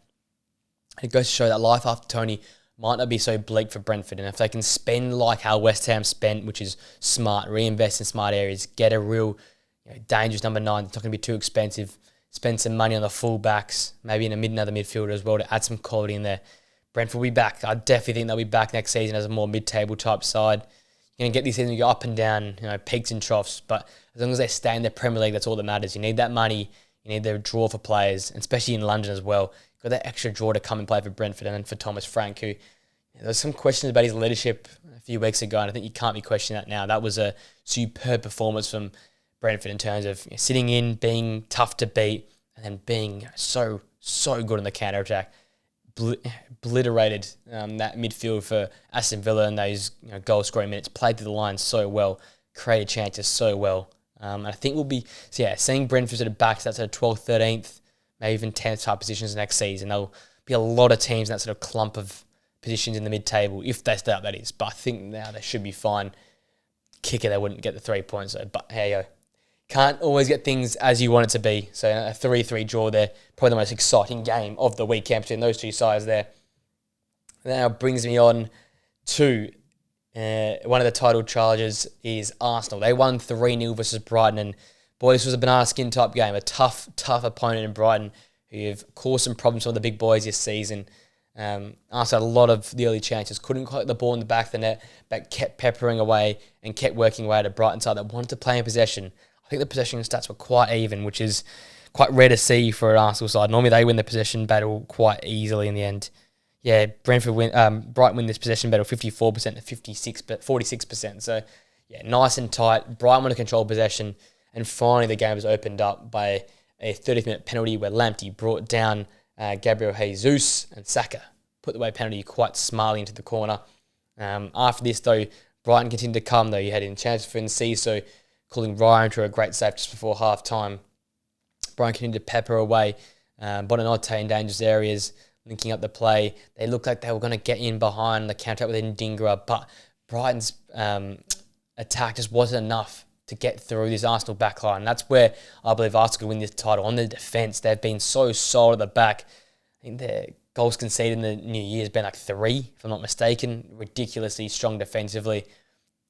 It goes to show that life after Toney might not be so bleak for Brentford. And if they can spend like how West Ham spent, which is smart, reinvest in smart areas, get a real dangerous number 9, it's not going to be too expensive, spend some money on the full-backs, maybe in another midfielder as well to add some quality in there. Brentford will be back. I definitely think they'll be back next season as a more mid-table type side. You're going to get these seasons, you go up and down, peaks and troughs. But as long as they stay in the Premier League, that's all that matters. You need that money. You need the draw for players, and especially in London as well. You've got that extra draw to come and play for Brentford, and then for Thomas Frank, who there was some questions about his leadership a few weeks ago, and I think you can't be questioning that now. That was a superb performance from Brentford in terms of sitting in, being tough to beat, and then being so good on the counter-attack. Obliterated that midfield for Aston Villa and those goal-scoring minutes. Played through the line so well, created chances so well. And I think we'll be, seeing Brentford sort of back to that sort of 12th, 13th, maybe even 10th type positions next season. There'll be a lot of teams in that sort of clump of positions in the mid-table, if they stay up, that is. But I think now they should be fine. Kicker, they wouldn't get the 3 points, though. But here you go. Can't always get things as you want it to be. So a 3-3 draw there. Probably the most exciting game of the weekend between those two sides there. Now brings me on to one of the title challenges is Arsenal. They won 3-0 versus Brighton. And boy, this was a banana skin type game. A tough opponent in Brighton who have caused some problems for the big boys this season. Arsenal had a lot of the early chances. Couldn't quite get the ball in the back of the net, but kept peppering away and kept working away at a Brighton side that wanted to play in possession. I think the possession stats were quite even, which is quite rare to see for an Arsenal side. Normally they win the possession battle quite easily in the end. Yeah, Brighton win this possession battle 54% to 46%. So, yeah, nice and tight. Brighton want to control possession. And finally, the game was opened up by a 30th-minute penalty where Lamptey brought down Gabriel Jesus, and Saka put the away penalty quite smartly into the corner. After this, though, Brighton continued to come, though. You had in chance for Enciso calling Ryan to a great save just before half-time. Brighton continued to pepper away. Bonanotte in dangerous areas, linking up the play. They looked like they were going to get in behind the counter with Ndingra, but Brighton's attack just wasn't enough to get through this Arsenal backline. That's where I believe Arsenal could win this title. On the defence, they've been so solid at the back. I think their goals conceded in the new year has been like 3, if I'm not mistaken. Ridiculously strong defensively.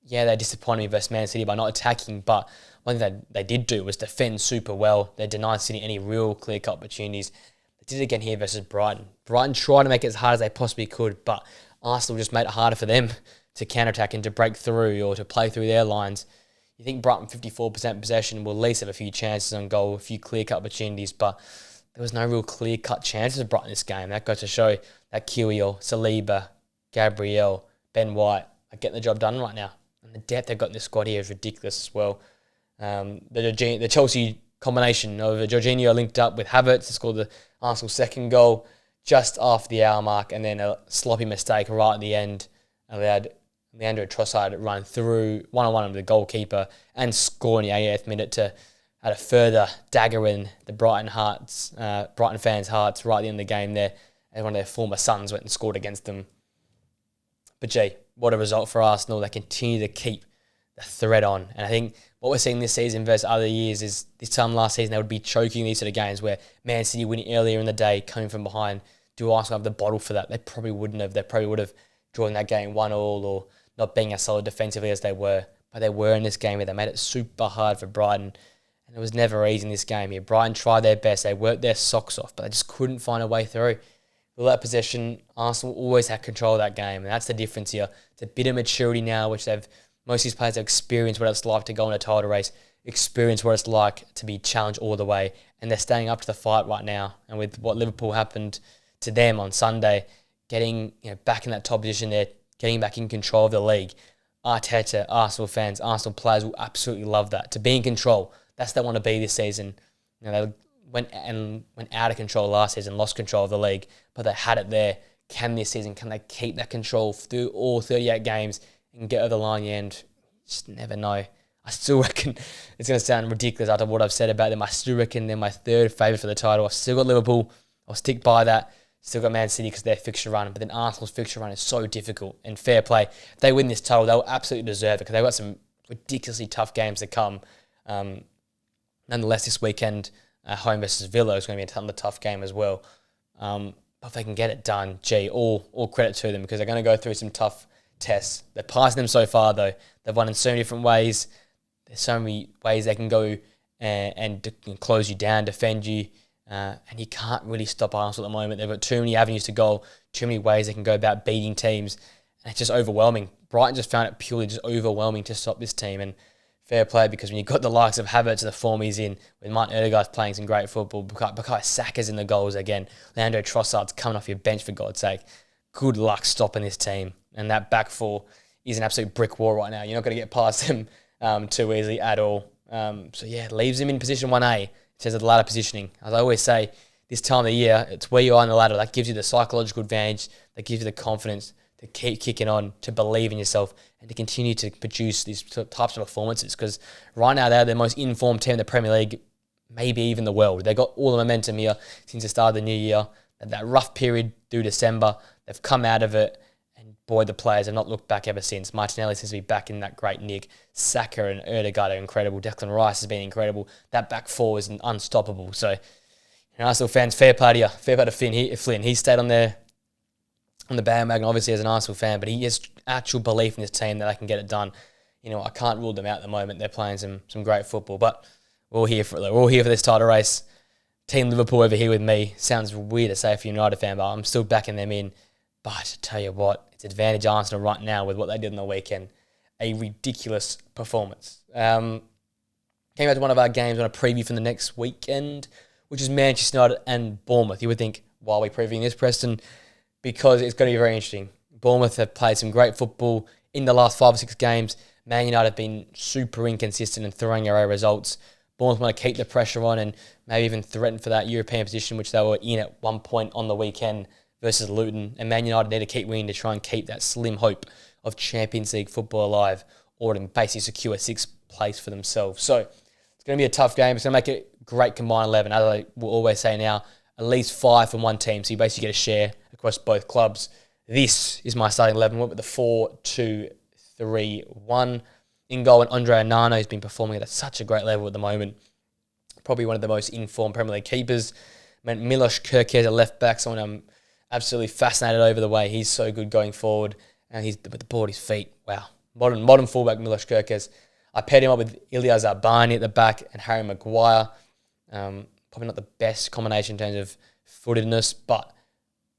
Yeah, they disappointed me versus Man City by not attacking, but one thing that they did do was defend super well. They denied City any real clear-cut opportunities. They did it again here versus Brighton. Brighton tried to make it as hard as they possibly could, but Arsenal just made it harder for them to counter-attack and to break through or to play through their lines. You think Brighton 54% possession will at least have a few chances on goal, a few clear-cut opportunities, but there was no real clear-cut chances of Brighton in this game. That goes to show that Kiwior, Saliba, Gabriel, Ben White are getting the job done right now. And the depth they've got in this squad here is ridiculous as well. The Chelsea combination of Jorginho linked up with Havertz to score the Arsenal second goal just after the hour mark, and then a sloppy mistake right at the end allowed Leandro Trossard to run through one-on-one with the goalkeeper and score in the 88th minute to add a further dagger in the Brighton fans' hearts right at the end of the game there, as one of their former sons went and scored against them. But gee, what a result for Arsenal. They continue to keep the thread on. And I think what we're seeing this season versus other years is this time last season they would be choking these sort of games where Man City winning earlier in the day, coming from behind. Do Arsenal have the bottle for that? They probably wouldn't have. They probably would have drawn that game 1-1 or not being as solid defensively as they were. But they were in this game where they made it super hard for Brighton. And it was never easy in this game here. Brighton tried their best. They worked their socks off, but they just couldn't find a way through. With that possession, Arsenal always had control of that game. And that's the difference here. It's a bit of maturity now, which most of these players have experienced what it's like to go in a title race, experienced what it's like to be challenged all the way. And they're staying up to the fight right now. And with what Liverpool happened to them on Sunday, getting back in that top position there, getting back in control of the league, Arteta, Arsenal fans, Arsenal players will absolutely love that. To be in control, that's what they want to be this season. They went out of control last season, lost control of the league, but they had it there. Can this season, can they keep that control through all 38 games and get over the line in the end? Just never know. I still reckon it's going to sound ridiculous after what I've said about them. I still reckon they're my third favourite for the title. I've still got Liverpool. I'll stick by that. Still got Man City because their fixture run, but then Arsenal's fixture run is so difficult. And fair play, if they win this title, they'll absolutely deserve it because they've got some ridiculously tough games to come. Nonetheless, this weekend, home versus Villa is going to be a tough game as well. But if they can get it done, all credit to them because they're going to go through some tough tests. They're passing them so far, though. They've won in so many different ways. There's so many ways they can go and close you down, defend you. And you can't really stop Arsenal at the moment. They've got too many avenues to goal, too many ways they can go about beating teams. And it's just overwhelming. Brighton just found it purely just overwhelming to stop this team. And fair play because when you've got the likes of Havertz the form he's in, with Martin Odegaard's playing some great football, Bukayo Saka's in the goals again, Leandro Trossard's coming off your bench for God's sake. Good luck stopping this team. And that back four is an absolute brick wall right now. You're not going to get past them too easily at all. It leaves him in position 1A. It says the ladder positioning. As I always say, this time of the year, it's where you are on the ladder. That gives you the psychological advantage. That gives you the confidence to keep kicking on, to believe in yourself, and to continue to produce these types of performances. Because right now, they're the most informed team in the Premier League, maybe even the world. They've got all the momentum here since the start of the new year. That rough period through December, they've come out of it. Boy, the players have not looked back ever since. Martinelli seems to be back in that great nick. Saka and Odegaard are incredible. Declan Rice has been incredible. That back four is unstoppable. So, Arsenal fans, fair play to you. Fair play to Flynn. He stayed on the bandwagon, obviously, as an Arsenal fan, but he has actual belief in his team that they can get it done. I can't rule them out at the moment. They're playing some great football, but we're all here for it. We're all here for this title race. Team Liverpool over here with me. Sounds weird to say for a United fan, but I'm still backing them in. But tell you what, it's advantage Arsenal right now with what they did on the weekend. A ridiculous performance. Came out to one of our games on a preview for the next weekend. which is Manchester United and Bournemouth. You would think, why are we previewing this, Preston? Because it's going to be very interesting. Bournemouth have played some great football in the last 5 or 6 games. Man United have been super inconsistent and throwing away results. Bournemouth want to keep the pressure on and maybe even threaten for that European position, which they were in at one point on the weekend versus Luton. And Man United need to keep winning to try and keep that slim hope of Champions League football alive, or to basically secure a 6th place for themselves. So it's going to be a tough game. It's going to make it a great combined 11. As I will always say now, at least 5 from one team, so you basically get a share across both clubs. This is my starting 11. Went with the 4-2-3-1. In goal, and Andre Onana has been performing at such a great level at the moment. Probably one of the most informed Premier League keepers. Milos Kerkez, a left back, someone I'm absolutely fascinated over the way he's so good going forward. And he's with the ball at his feet. Wow. Modern fullback Milos Kerkez. I paired him up with Ilya Zarbani at the back and Harry Maguire. Probably not the best combination in terms of footedness, but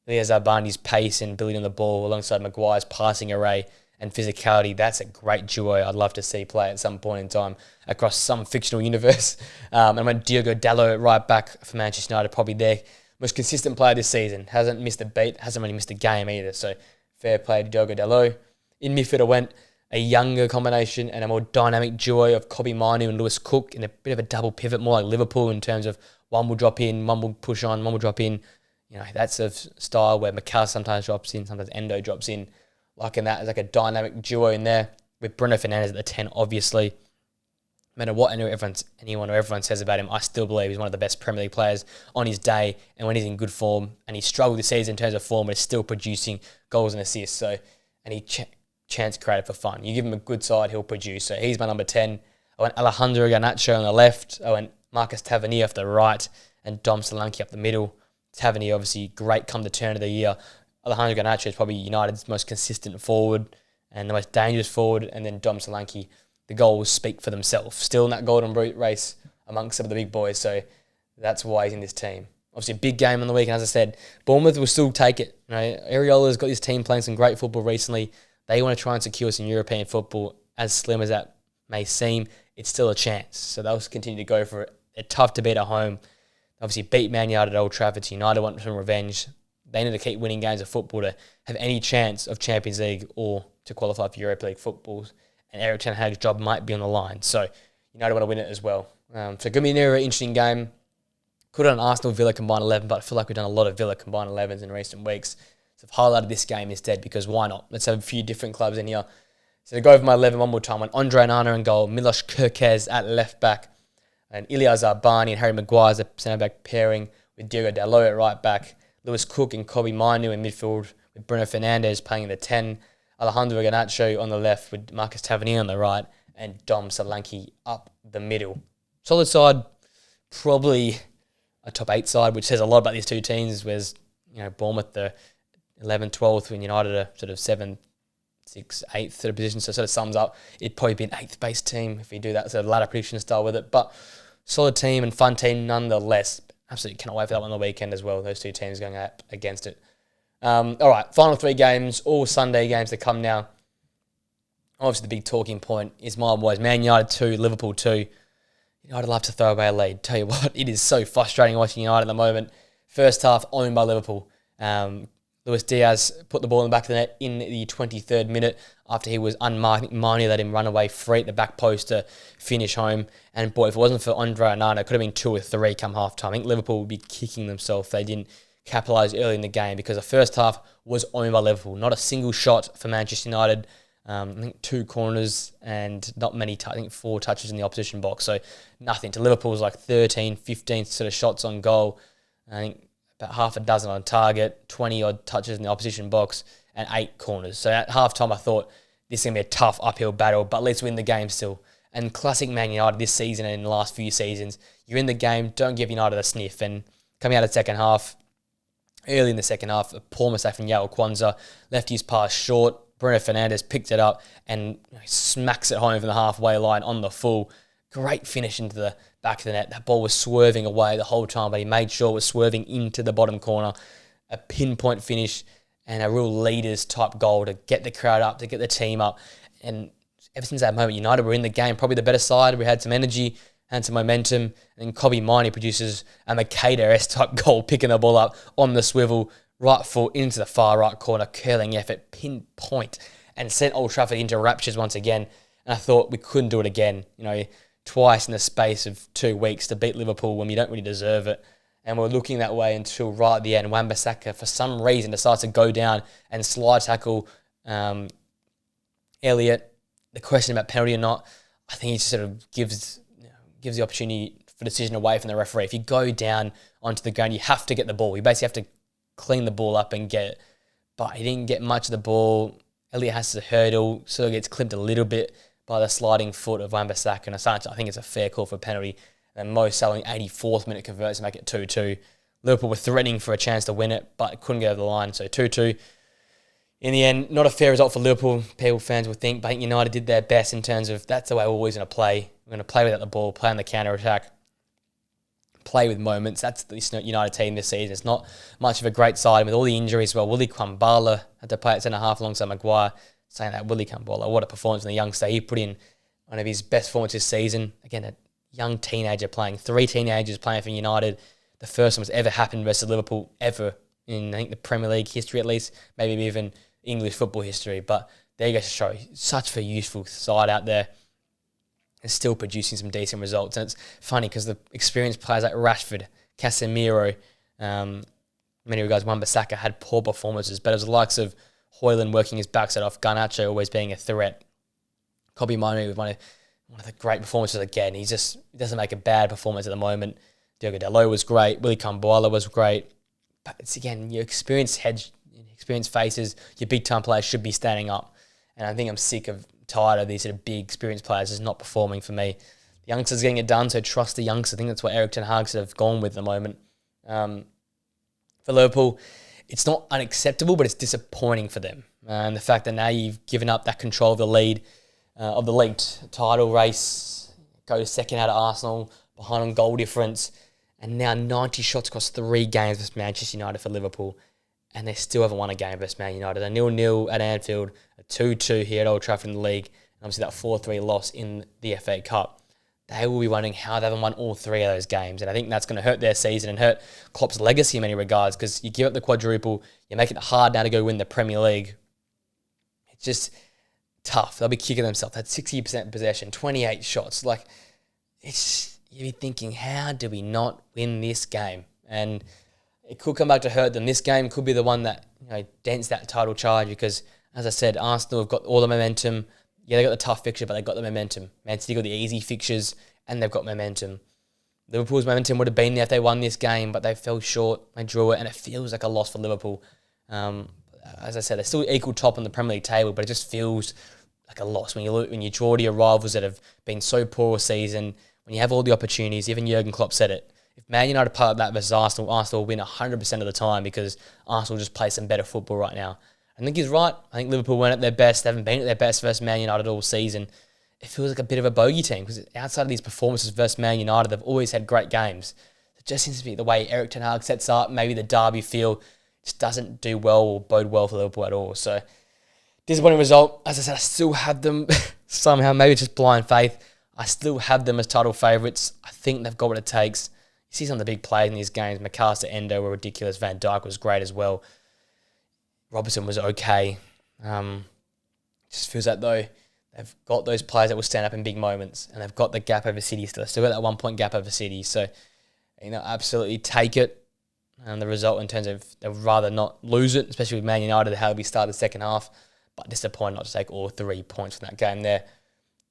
Ilya Zarbani's pace and ability on the ball alongside Maguire's passing array and physicality, that's a great duo I'd love to see play at some point in time across some fictional universe. And I went Diogo Dalot right back for Manchester United, probably their most consistent player this season. Hasn't missed a beat, hasn't really missed a game either. So fair play to Diogo Dalot. In midfield, I went a younger combination and a more dynamic duo of Kobbie Mainoo and Lewis Cook in a bit of a double pivot, more like Liverpool in terms of one will drop in, one will push on, one will drop in. You know, that's a style where McCall sometimes drops in, sometimes Endo drops in. Liking that as like a dynamic duo in there with Bruno Fernandes at the 10, obviously. No matter what anyone or everyone says about him, I still believe he's one of the best Premier League players on his day and when he's in good form. And he struggled this season in terms of form, but is still producing goals and assists. So, and he chance created for fun. You give him a good side, he'll produce. So he's my number 10. I went Alejandro Garnacho on the left. I went Marcus Tavernier off the right and Dom Solanke up the middle. Tavernier, obviously, great come the turn of the year. Alejandro Garnacho is probably United's most consistent forward and the most dangerous forward. And then Dom Solanke, the goals speak for themselves. Still in that golden boot race amongst some of the big boys. So that's why he's in this team. Obviously, a big game on the weekend. As I said, Bournemouth will still take it. You know, Ariola's got his team playing some great football recently. They want to try and secure some European football. As slim as that may seem, it's still a chance. So they'll continue to go for it. They're tough to beat at home. Obviously, beat Man United at Old Trafford. So United want some revenge. They need to keep winning games of football to have any chance of Champions League or to qualify for Europa League footballs. And Erik ten Hag's job might be on the line. So United want to win it as well. So it's going to be a very interesting game. Could have done Arsenal-Villa combined 11, but I feel like we've done a lot of Villa combined 11s in recent weeks. So I've highlighted this game instead because why not? Let's have a few different clubs in here. So to go over my 11 one more time, I went Andre Onana in goal, Milos Kerkez at left back, and Ilya Zarbani and Harry Maguire as a centre-back pairing with Diogo Dalot at right back, Lewis Cook and Kobbie Mainoo in midfield with Bruno Fernandes playing in the 10, Alejandro Garnacho on the left with Marcus Tavernier on the right, and Dom Solanke up the middle. Solid side, probably a top 8 side, which says a lot about these two teams, whereas, you know, Bournemouth, the 11th, 12th, when United are sort of 7th, 6th, 8th sort of position, so it sort of sums up. It'd probably be an 8th base team if we do that sort of ladder prediction style with it, but solid team and fun team nonetheless. Absolutely cannot wait for that one on the weekend as well. Those two teams going up against it. All right, final 3 games, all Sunday games to come now. Obviously, the big talking point is my boys, Man United 2, Liverpool 2. United love to throw away a lead. Tell you what, it is so frustrating watching United at the moment. First half owned by Liverpool. Luis Diaz put the ball in the back of the net in the 23rd minute after he was unmarked. I think Marnie let him run away free at the back post to finish home. And boy, if it wasn't for Andre Onana, it could have been 2 or 3 come half time. I think Liverpool would be kicking themselves if they didn't capitalise early in the game because the first half was owned by Liverpool. Not a single shot for Manchester United. I think 2 corners and not many, I think 4 touches in the opposition box. So nothing. To Liverpool's like 13, 15 sort of shots on goal. I think about half a dozen on target, 20-odd touches in the opposition box, and 8 corners. So at half-time, I thought this is going to be a tough uphill battle, but let's win the game still. And classic Man United this season and in the last few seasons, you're in the game, don't give United a sniff. And coming out of the second half, early in the second half, a poor mistake from Yao Kwanzaa, left his pass short. Bruno Fernandes picked it up and smacks it home from the halfway line on the full. Great finish into the back of the net. That ball was swerving away the whole time, but he made sure it was swerving into the bottom corner. A pinpoint finish and a real leaders type goal to get the crowd up, to get the team up. And ever since that moment, United were in the game, probably the better side. We had some energy and some momentum. And then Kobe Miney produces a Makeda-esque type goal, picking the ball up on the swivel, right foot into the far right corner, curling effort, pinpoint, and sent Old Trafford into raptures once again. And I thought we couldn't do it again, twice in the space of 2 weeks to beat Liverpool when we don't really deserve it. And we're looking that way until right at the end, Wan-Bissaka, for some reason, decides to go down and slide tackle Elliott. The question about penalty or not, I think he just sort of gives the opportunity for decision away from the referee. If you go down onto the ground, you have to get the ball. You basically have to clean the ball up and get it. But he didn't get much of the ball. Elliott has to hurdle, so it gets clipped a little bit by the sliding foot of Wan-Bissaka. And I think it's a fair call for a penalty. And Mo Salah in 84th minute converts to make it 2-2. Liverpool were threatening for a chance to win it, but couldn't get over the line. So 2-2. In the end, not a fair result for Liverpool, people fans would think. But I think United did their best in terms of that's the way we're always going to play. We're going to play without the ball, play on the counter-attack, play with moments. That's this United team this season. It's not much of a great side. And with all the injuries, Willie Kwambala had to play at centre-half alongside Maguire. Saying that, Willie Kwambala, what a performance from the youngster. He put in one of his best performances this season. Again, a young teenager playing, 3 teenagers playing for United. The first one was ever happened versus Liverpool ever in, I think, the Premier League history at least, maybe even English football history. But there you go to show such a useful side out there and still producing some decent results. And it's funny because the experienced players like Rashford, Casemiro, many regards Wan-Bissaka had poor performances, but it was the likes of Højlund working his backside off, Garnacho always being a threat. Kobe Mainoo with one of the great performances again. He doesn't make a bad performance at the moment. Diogo Dalot was great. Willie Kwambala was great. But it's, again, your experienced heads, experienced faces, your big-time players should be standing up. And I think I'm tired of these sort of big, experienced players just not performing for me. The youngsters getting it done, so trust the youngsters. I think that's what Erik ten Hag sort of gone with at the moment. For Liverpool, it's not unacceptable, but it's disappointing for them. And the fact that now you've given up that control of the lead, of the league title race, go second out of Arsenal, behind on goal difference, and now 90 shots across 3 games versus Manchester United for Liverpool, and they still haven't won a game versus Man United. A 0-0 at Anfield, a 2-2 here at Old Trafford in the league, and obviously that 4-3 loss in the FA Cup. They will be wondering how they haven't won all 3 of those games, and I think that's going to hurt their season and hurt Klopp's legacy in many regards, because you give up the quadruple, you make it hard now to go win the Premier League. It's just tough. They'll be kicking themselves. Had 60% possession, 28 shots. You'd be thinking, how do we not win this game? And it could come back to hurt them. This game could be the one that dents that title charge, because, as I said, Arsenal have got all the momentum. Yeah, they got the tough fixture, but they got the momentum. Man City got the easy fixtures, and they've got momentum. Liverpool's momentum would have been there if they won this game, but they fell short. They drew it, and it feels like a loss for Liverpool. As I said, they're still equal top on the Premier League table, but it just feels like a loss when you draw to your rivals that have been so poor all season. When you have all the opportunities, even Jurgen Klopp said it. If Man United play like that versus Arsenal will win 100% of the time, because Arsenal just play some better football right now. I think he's right. I think Liverpool weren't at their best. They haven't been at their best versus Man United all season. It feels like a bit of a bogey team, because outside of these performances versus Man United, they've always had great games. It just seems to be the way Erik ten Hag sets up. Maybe the derby feel just doesn't do well or bode well for Liverpool at all. So, disappointing result. As I said, I still have them somehow, maybe just blind faith. I still have them as title favourites. I think they've got what it takes. You see some of the big players in these games. McAllister, Endo were ridiculous. Van Dijk was great as well. Robertson was okay. Just feels like though they've got those players that will stand up in big moments, and they've got the gap over City still. They've still got that 1 point gap over City. So, absolutely take it. And the result in terms of they'd rather not lose it, especially with Man United, how we started the second half. But disappointed not to take all 3 points from that game there.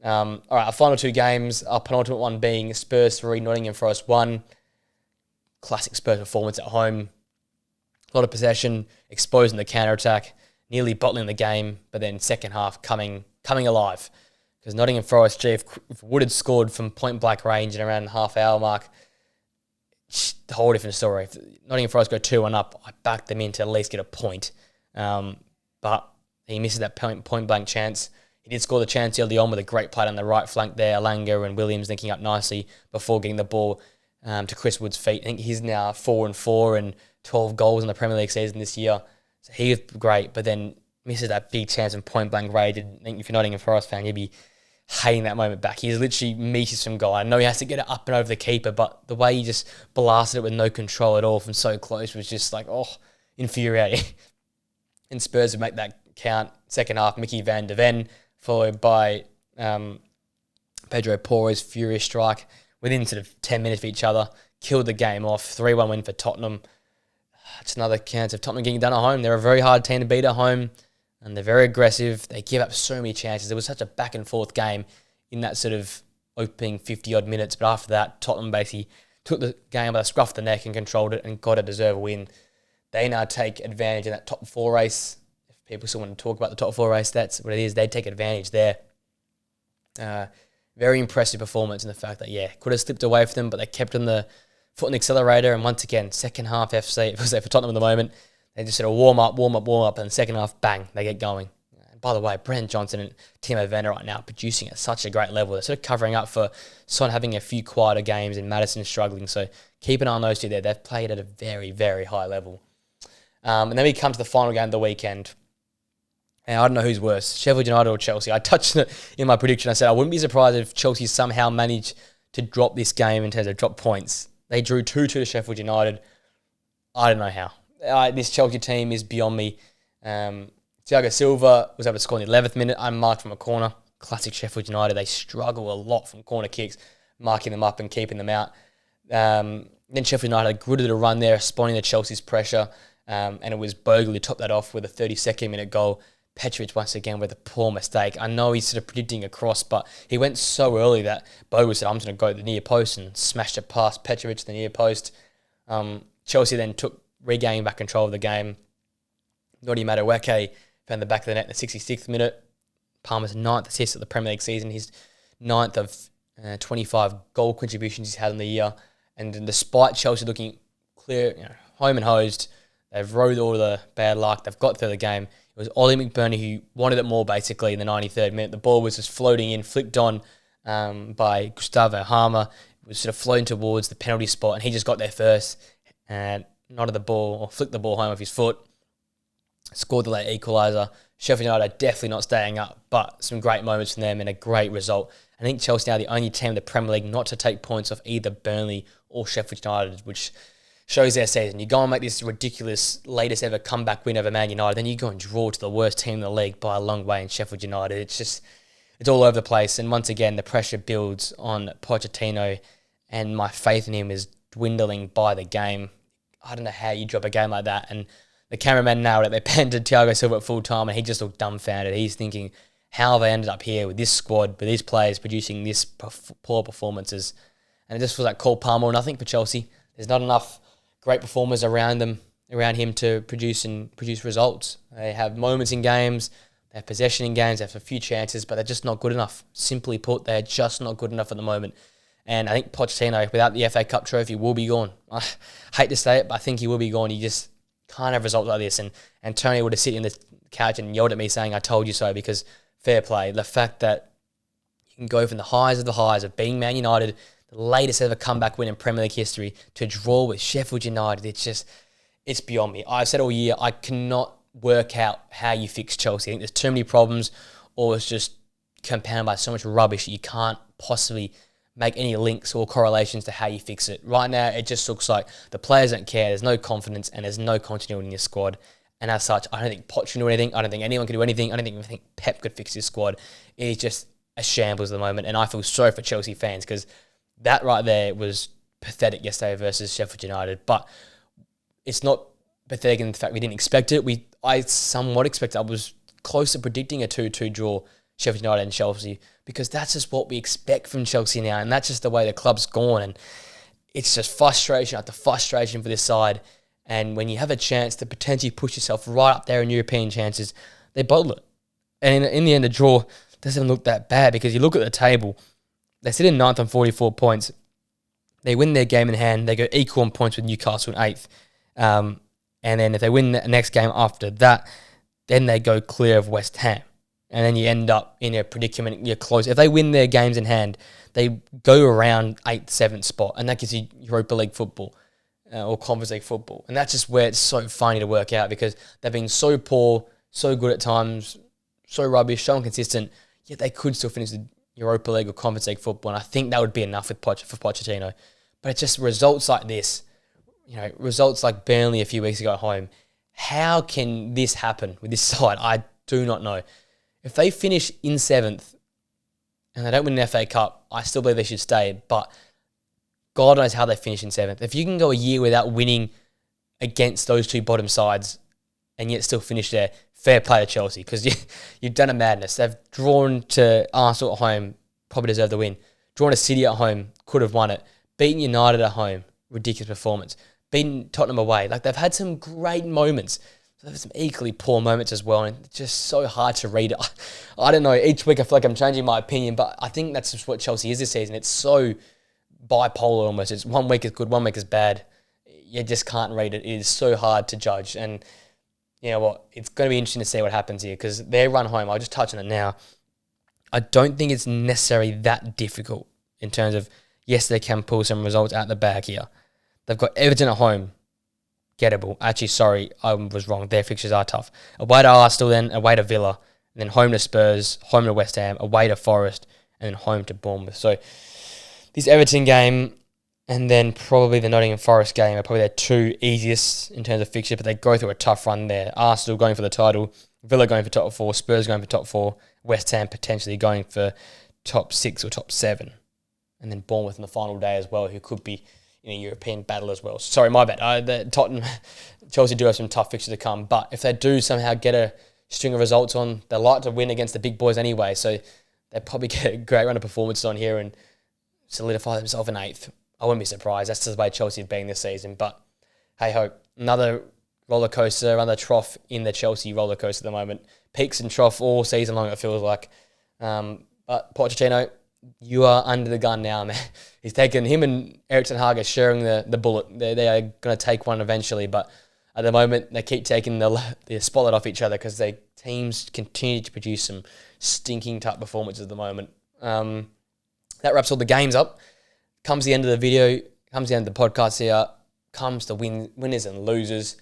All right, our final 2 games, our penultimate one being Spurs 3, Nottingham Forest 1. Classic Spurs performance at home. A lot of possession, exposing the counter-attack, nearly bottling the game, but then second half coming alive. Because Nottingham Forest, if Wood had scored from point-blank range in around the half-hour mark, a whole different story. If Nottingham Forest go 2-1 up, I backed them in to at least get a point. But he misses that point-blank chance. He did score the chance early on with a great play on the right flank there. Alanga and Williams linking up nicely before getting the ball to Chris Wood's feet. I think he's now 4-4 and 12 goals in the Premier League season this year. So he was great, but then misses that big chance in point-blank range. I think if you're not a Forest fan, you'd be hating that moment back. He's literally meters from goal. I know he has to get it up and over the keeper, but the way he just blasted it with no control at all from so close was just like, infuriating. And Spurs would make that count. Second half, Mickey van de Ven, followed by Pedro Porro's furious strike within sort of 10 minutes of each other. Killed the game off. 3-1 win for Tottenham. It's another chance of Tottenham getting done at home. They're a very hard team to beat at home, and they're very aggressive. They give up so many chances. It was such a back and forth game in that sort of opening 50-odd minutes. But after that, Tottenham basically took the game by the scruff of the neck and controlled it and got a deserved win. They now take advantage in that top four race. If people still want to talk about the top four race, that's what it is. They take advantage there. Very impressive performance in the fact that, could have slipped away from them, but they kept on the foot on the accelerator. And once again, second half FC, it was there for Tottenham at the moment, they just sort of warm up, and the second half, bang, they get going. And by the way, Brennan Johnson and Timo Werner right now producing at such a great level. They're sort of covering up for Son having a few quieter games and Madison struggling. So keep an eye on those two there. They've played at a very, very high level. And then we come to the final game of the weekend. And I don't know who's worse, Sheffield United or Chelsea. I touched it in my prediction. I said I wouldn't be surprised if Chelsea somehow managed to drop this game in terms of drop points. They drew 2-2 to Sheffield United. I don't know how. This Chelsea team is beyond me. Thiago Silva was able to score in the 11th minute. I marked from a corner. Classic Sheffield United. They struggle a lot from corner kicks, marking them up and keeping them out. Then Sheffield United gritted a run there, responding to Chelsea's pressure. And it was Bogle who topped that off with a 32nd minute goal. Petrovic once again with a poor mistake. I know he's sort of predicting a cross, but he went so early that Bogle said, I'm just going to go to the near post and smashed it past Petrovic to the near post. Chelsea then regained back control of the game. Nodi Madueke found the back of the net in the 66th minute. Palmer's 9th assist of the Premier League season. His 9th of 25 goal contributions he's had in the year. And despite Chelsea looking clear, home and hosed, they've rode all the bad luck. They've got through the game. It was Ollie McBurney who wanted it more basically in the 93rd minute. The ball was just floating in, flicked on by Gustavo Harmer. It was sort of floating towards the penalty spot, and he just got there first and nodded the ball or flicked the ball home with his foot. Scored the late equaliser. Sheffield United are definitely not staying up, but some great moments from them and a great result. I think Chelsea are the only team in the Premier League not to take points off either Burnley or Sheffield United, which shows their season. You go and make this ridiculous latest ever comeback win over Man United, then you go and draw to the worst team in the league by a long way in Sheffield United. It's all over the place. And once again, the pressure builds on Pochettino, and my faith in him is dwindling by the game. I don't know how you drop a game like that. And the cameraman nailed it. They panned to Thiago Silva at full time, and he just looked dumbfounded. He's thinking, how have they ended up here with this squad, with these players producing this poor performances? And it just feels like Cole Palmer or nothing for Chelsea. There's not enough great performers around him to produce results. They have moments in games, they have possession in games, they have a few chances, but they're just not good enough. Simply put, they're just not good enough at the moment. And I think Pochettino, without the FA Cup trophy, will be gone. I hate to say it, but I think he will be gone. He just can't have results like this. And Tony would have sit in the couch and yelled at me saying, I told you so, because fair play. The fact that you can go from the highs of being Man United, the latest ever comeback win in Premier League history, to draw with Sheffield United, it's beyond me. I've said all year, I cannot work out how you fix Chelsea. I think there's too many problems, or it's just compounded by so much rubbish that you can't possibly make any links or correlations to how you fix it. Right now, it just looks like the players don't care, there's no confidence, and there's no continuity in your squad. And as such, I don't think Poch can do anything. I don't think anyone can do anything. I don't even think Pep could fix his squad. It's just a shambles at the moment, and I feel sorry for Chelsea fans, because that right there was pathetic yesterday versus Sheffield United. But it's not pathetic in the fact we didn't expect it. I somewhat expected. I was close to predicting a 2-2 draw, Sheffield United and Chelsea, because that's just what we expect from Chelsea now, and that's just the way the club's gone. And it's just frustration after frustration for this side. And when you have a chance to potentially push yourself right up there in European chances, they bottle it. And in the end, the draw doesn't look that bad, because you look at the table, they sit in 9th on 44 points. They win their game in hand. They go equal on points with Newcastle in 8th. And then if they win the next game after that, then they go clear of West Ham. And then you end up in a predicament. You're close. If they win their games in hand, they go around 8th, 7th spot. And that gives you Europa League football or Conference League football. And that's just where it's so funny to work out, because they've been so poor, so good at times, so rubbish, so inconsistent, yet they could still finish Europa League or Conference League football, and I think that would be enough for Pochettino. But it's just results like this, results like Burnley a few weeks ago at home. How can this happen with this side? I do not know. If they finish in 7th and they don't win an FA Cup, I still believe they should stay, but God knows how they finish in 7th. If you can go a year without winning against those two bottom sides and yet still finish there, fair play to Chelsea, because you've done a madness. They've drawn to Arsenal at home, probably deserve the win. Drawn to City at home, could have won it. Beaten United at home, ridiculous performance. Beaten Tottenham away. Like, they've had some great moments. They've had some equally poor moments as well, and it's just so hard to read it. I don't know, each week I feel like I'm changing my opinion, but I think that's just what Chelsea is this season. It's so bipolar almost. It's one week is good, one week is bad. You just can't read it. It is so hard to judge, and you know what? It's going to be interesting to see what happens here, because their run home, I'll just touch on it now. I don't think it's necessarily that difficult in terms of, yes, they can pull some results out the bag here. They've got Everton at home, gettable. Actually, sorry, I was wrong. Their fixtures are tough. Away to Arsenal, then away to Villa, and then home to Spurs, home to West Ham, away to Forest, and then home to Bournemouth. So this Everton game and then probably the Nottingham Forest game are probably their two easiest in terms of fixture, but they go through a tough run there. Arsenal going for the title, Villa going for top 4, Spurs going for top 4, West Ham potentially going for top 6 or top 7. And then Bournemouth on the final day as well, who could be in a European battle as well. Sorry, my bad. Chelsea do have some tough fixtures to come, but if they do somehow get a string of results on, they like to win against the big boys anyway, so they probably get a great run of performances on here and solidify themselves in 8th. I wouldn't be surprised. That's just the way Chelsea have been this season. But hey ho, another roller coaster, another trough in the Chelsea roller coaster at the moment. Peaks and trough all season long, it feels like. But Pochettino, you are under the gun now, man. He's taken him and Erik ten Hag are sharing the bullet. They are going to take one eventually, but at the moment they keep taking the spotlight off each other because their teams continue to produce some stinking type performances at the moment. That wraps all the games up. Comes the end of the video, comes the end of the podcast here, comes the winners and losers.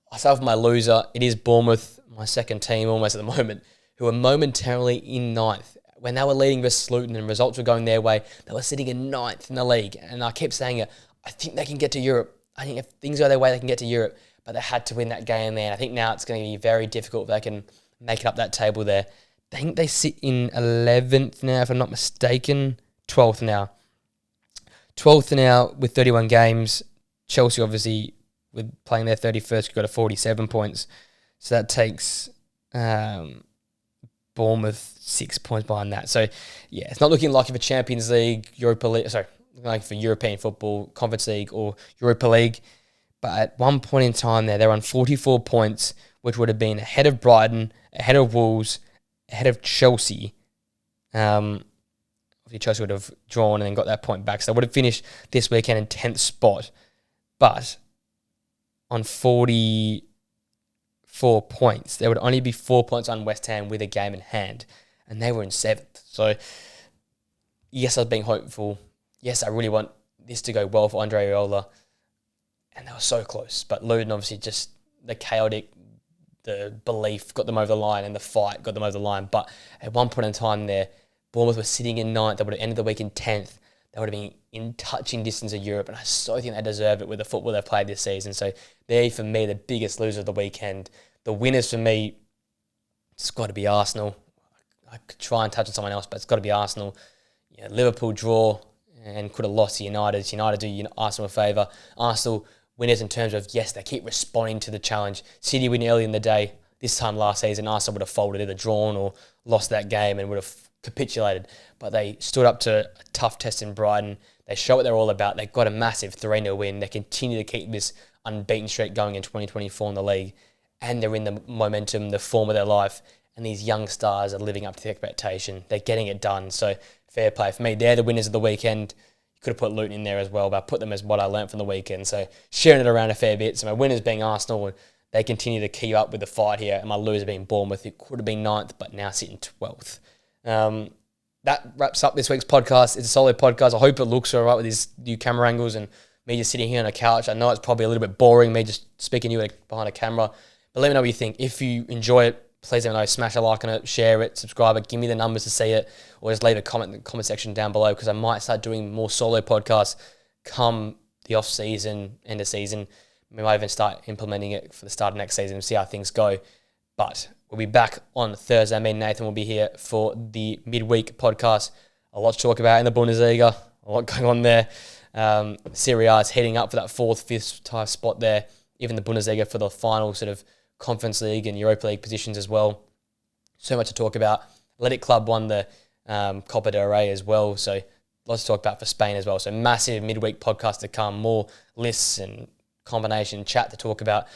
I start with my loser. It is Bournemouth, my second team almost at the moment, who are momentarily in 9th. When they were leading versus Luton and results were going their way, they were sitting in 9th in the league. And I kept saying it, I think they can get to Europe. I think if things go their way, they can get to Europe. But they had to win that game there. And I think now it's going to be very difficult if they can make it up that table there. I think they sit in 11th now, if I'm not mistaken. 12th now. 12th now with 31 games. Chelsea, obviously, with playing their 31st, got to 47 points. So that takes Bournemouth 6 points behind that. So, yeah, it's not looking like for Champions League, Europa League, looking like for European football, Conference League or Europa League. But at one point in time there, they're on 44 points, which would have been ahead of Brighton, ahead of Wolves, ahead of Chelsea. Obviously, Chelsea would have drawn and then got that point back. So they would have finished this weekend in 10th spot. But on 44 points, there would only be 4 points on West Ham with a game in hand. And they were in 7th. So, yes, I was being hopeful. Yes, I really want this to go well for Andre Iraola. And they were so close. But Luton, obviously, just the chaotic, the belief got them over the line and the fight got them over the line. But at one point in time there, Bournemouth was sitting in 9th. They would have ended the week in 10th. They would have been in touching distance of Europe. And I so think they deserved it with the football they've played this season. So they're, for me, the biggest loser of the weekend. The winners for me, it's got to be Arsenal. I could try and touch on someone else, but it's got to be Arsenal. You know, Liverpool draw and could have lost to United. United do Arsenal a favour. Arsenal winners in terms of, yes, they keep responding to the challenge. City win early in the day. This time last season, Arsenal would have folded, either drawn or lost that game and would have capitulated. But they stood up to a tough test in Brighton. They show what they're all about. They got a massive 3-0 win. They continue to keep this unbeaten streak going in 2024 in the league. And they're in the momentum, the form of their life. And these young stars are living up to the expectation. They're getting it done. So fair play. For me, they're the winners of the weekend. You could have put Luton in there as well, but I put them as what I learnt from the weekend. So sharing it around a fair bit. So my winners being Arsenal, and they continue to keep up with the fight here. And my loser being Bournemouth, who could have been 9th, but now sitting 12th. That wraps up this week's podcast. It's a solid podcast. I hope it looks all right with these new camera angles and me just sitting here on a couch. I know it's probably a little bit boring, me just speaking to you behind a camera. But let me know what you think. If you enjoy it, please let me know. Smash a like on it, share it, subscribe it, give me the numbers to see it, or just leave a comment in the comment section down below, because I might start doing more solo podcasts come the off season, end of season. We might even start implementing it for the start of next season and see how things go. But we'll be back on Thursday. Me and Nathan will be here for the midweek podcast. A lot to talk about in the Bundesliga. A lot going on there. Serie A is heading up for that 4th, 5th type spot there. Even the Bundesliga for the final sort of Conference League and Europa League positions as well. So much to talk about. Athletic Club won the Copa del Rey as well. So lots to talk about for Spain as well. So massive midweek podcast to come. More lists and combination chat to talk about.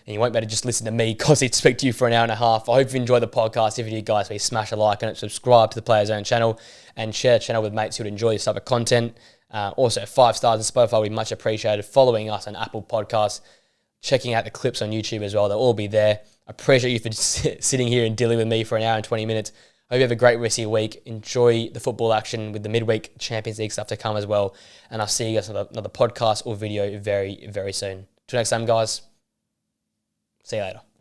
And you won't be able to just listen to me constantly speak to you for an hour and a half. I hope you enjoy the podcast. If you do, guys, please smash a like on it, subscribe to the Players Zone channel, and share the channel with mates who would enjoy this type of content. Also, 5 stars on Spotify would be much appreciated. Following us on Apple Podcasts, checking out the clips on YouTube as well. They'll all be there. I appreciate you for sitting here and dealing with me for an hour and 20 minutes. Hope you have a great rest of your week. Enjoy the football action with the midweek Champions League stuff to come as well. And I'll see you guys on another podcast or video very, very soon. Till next time, guys. See you later.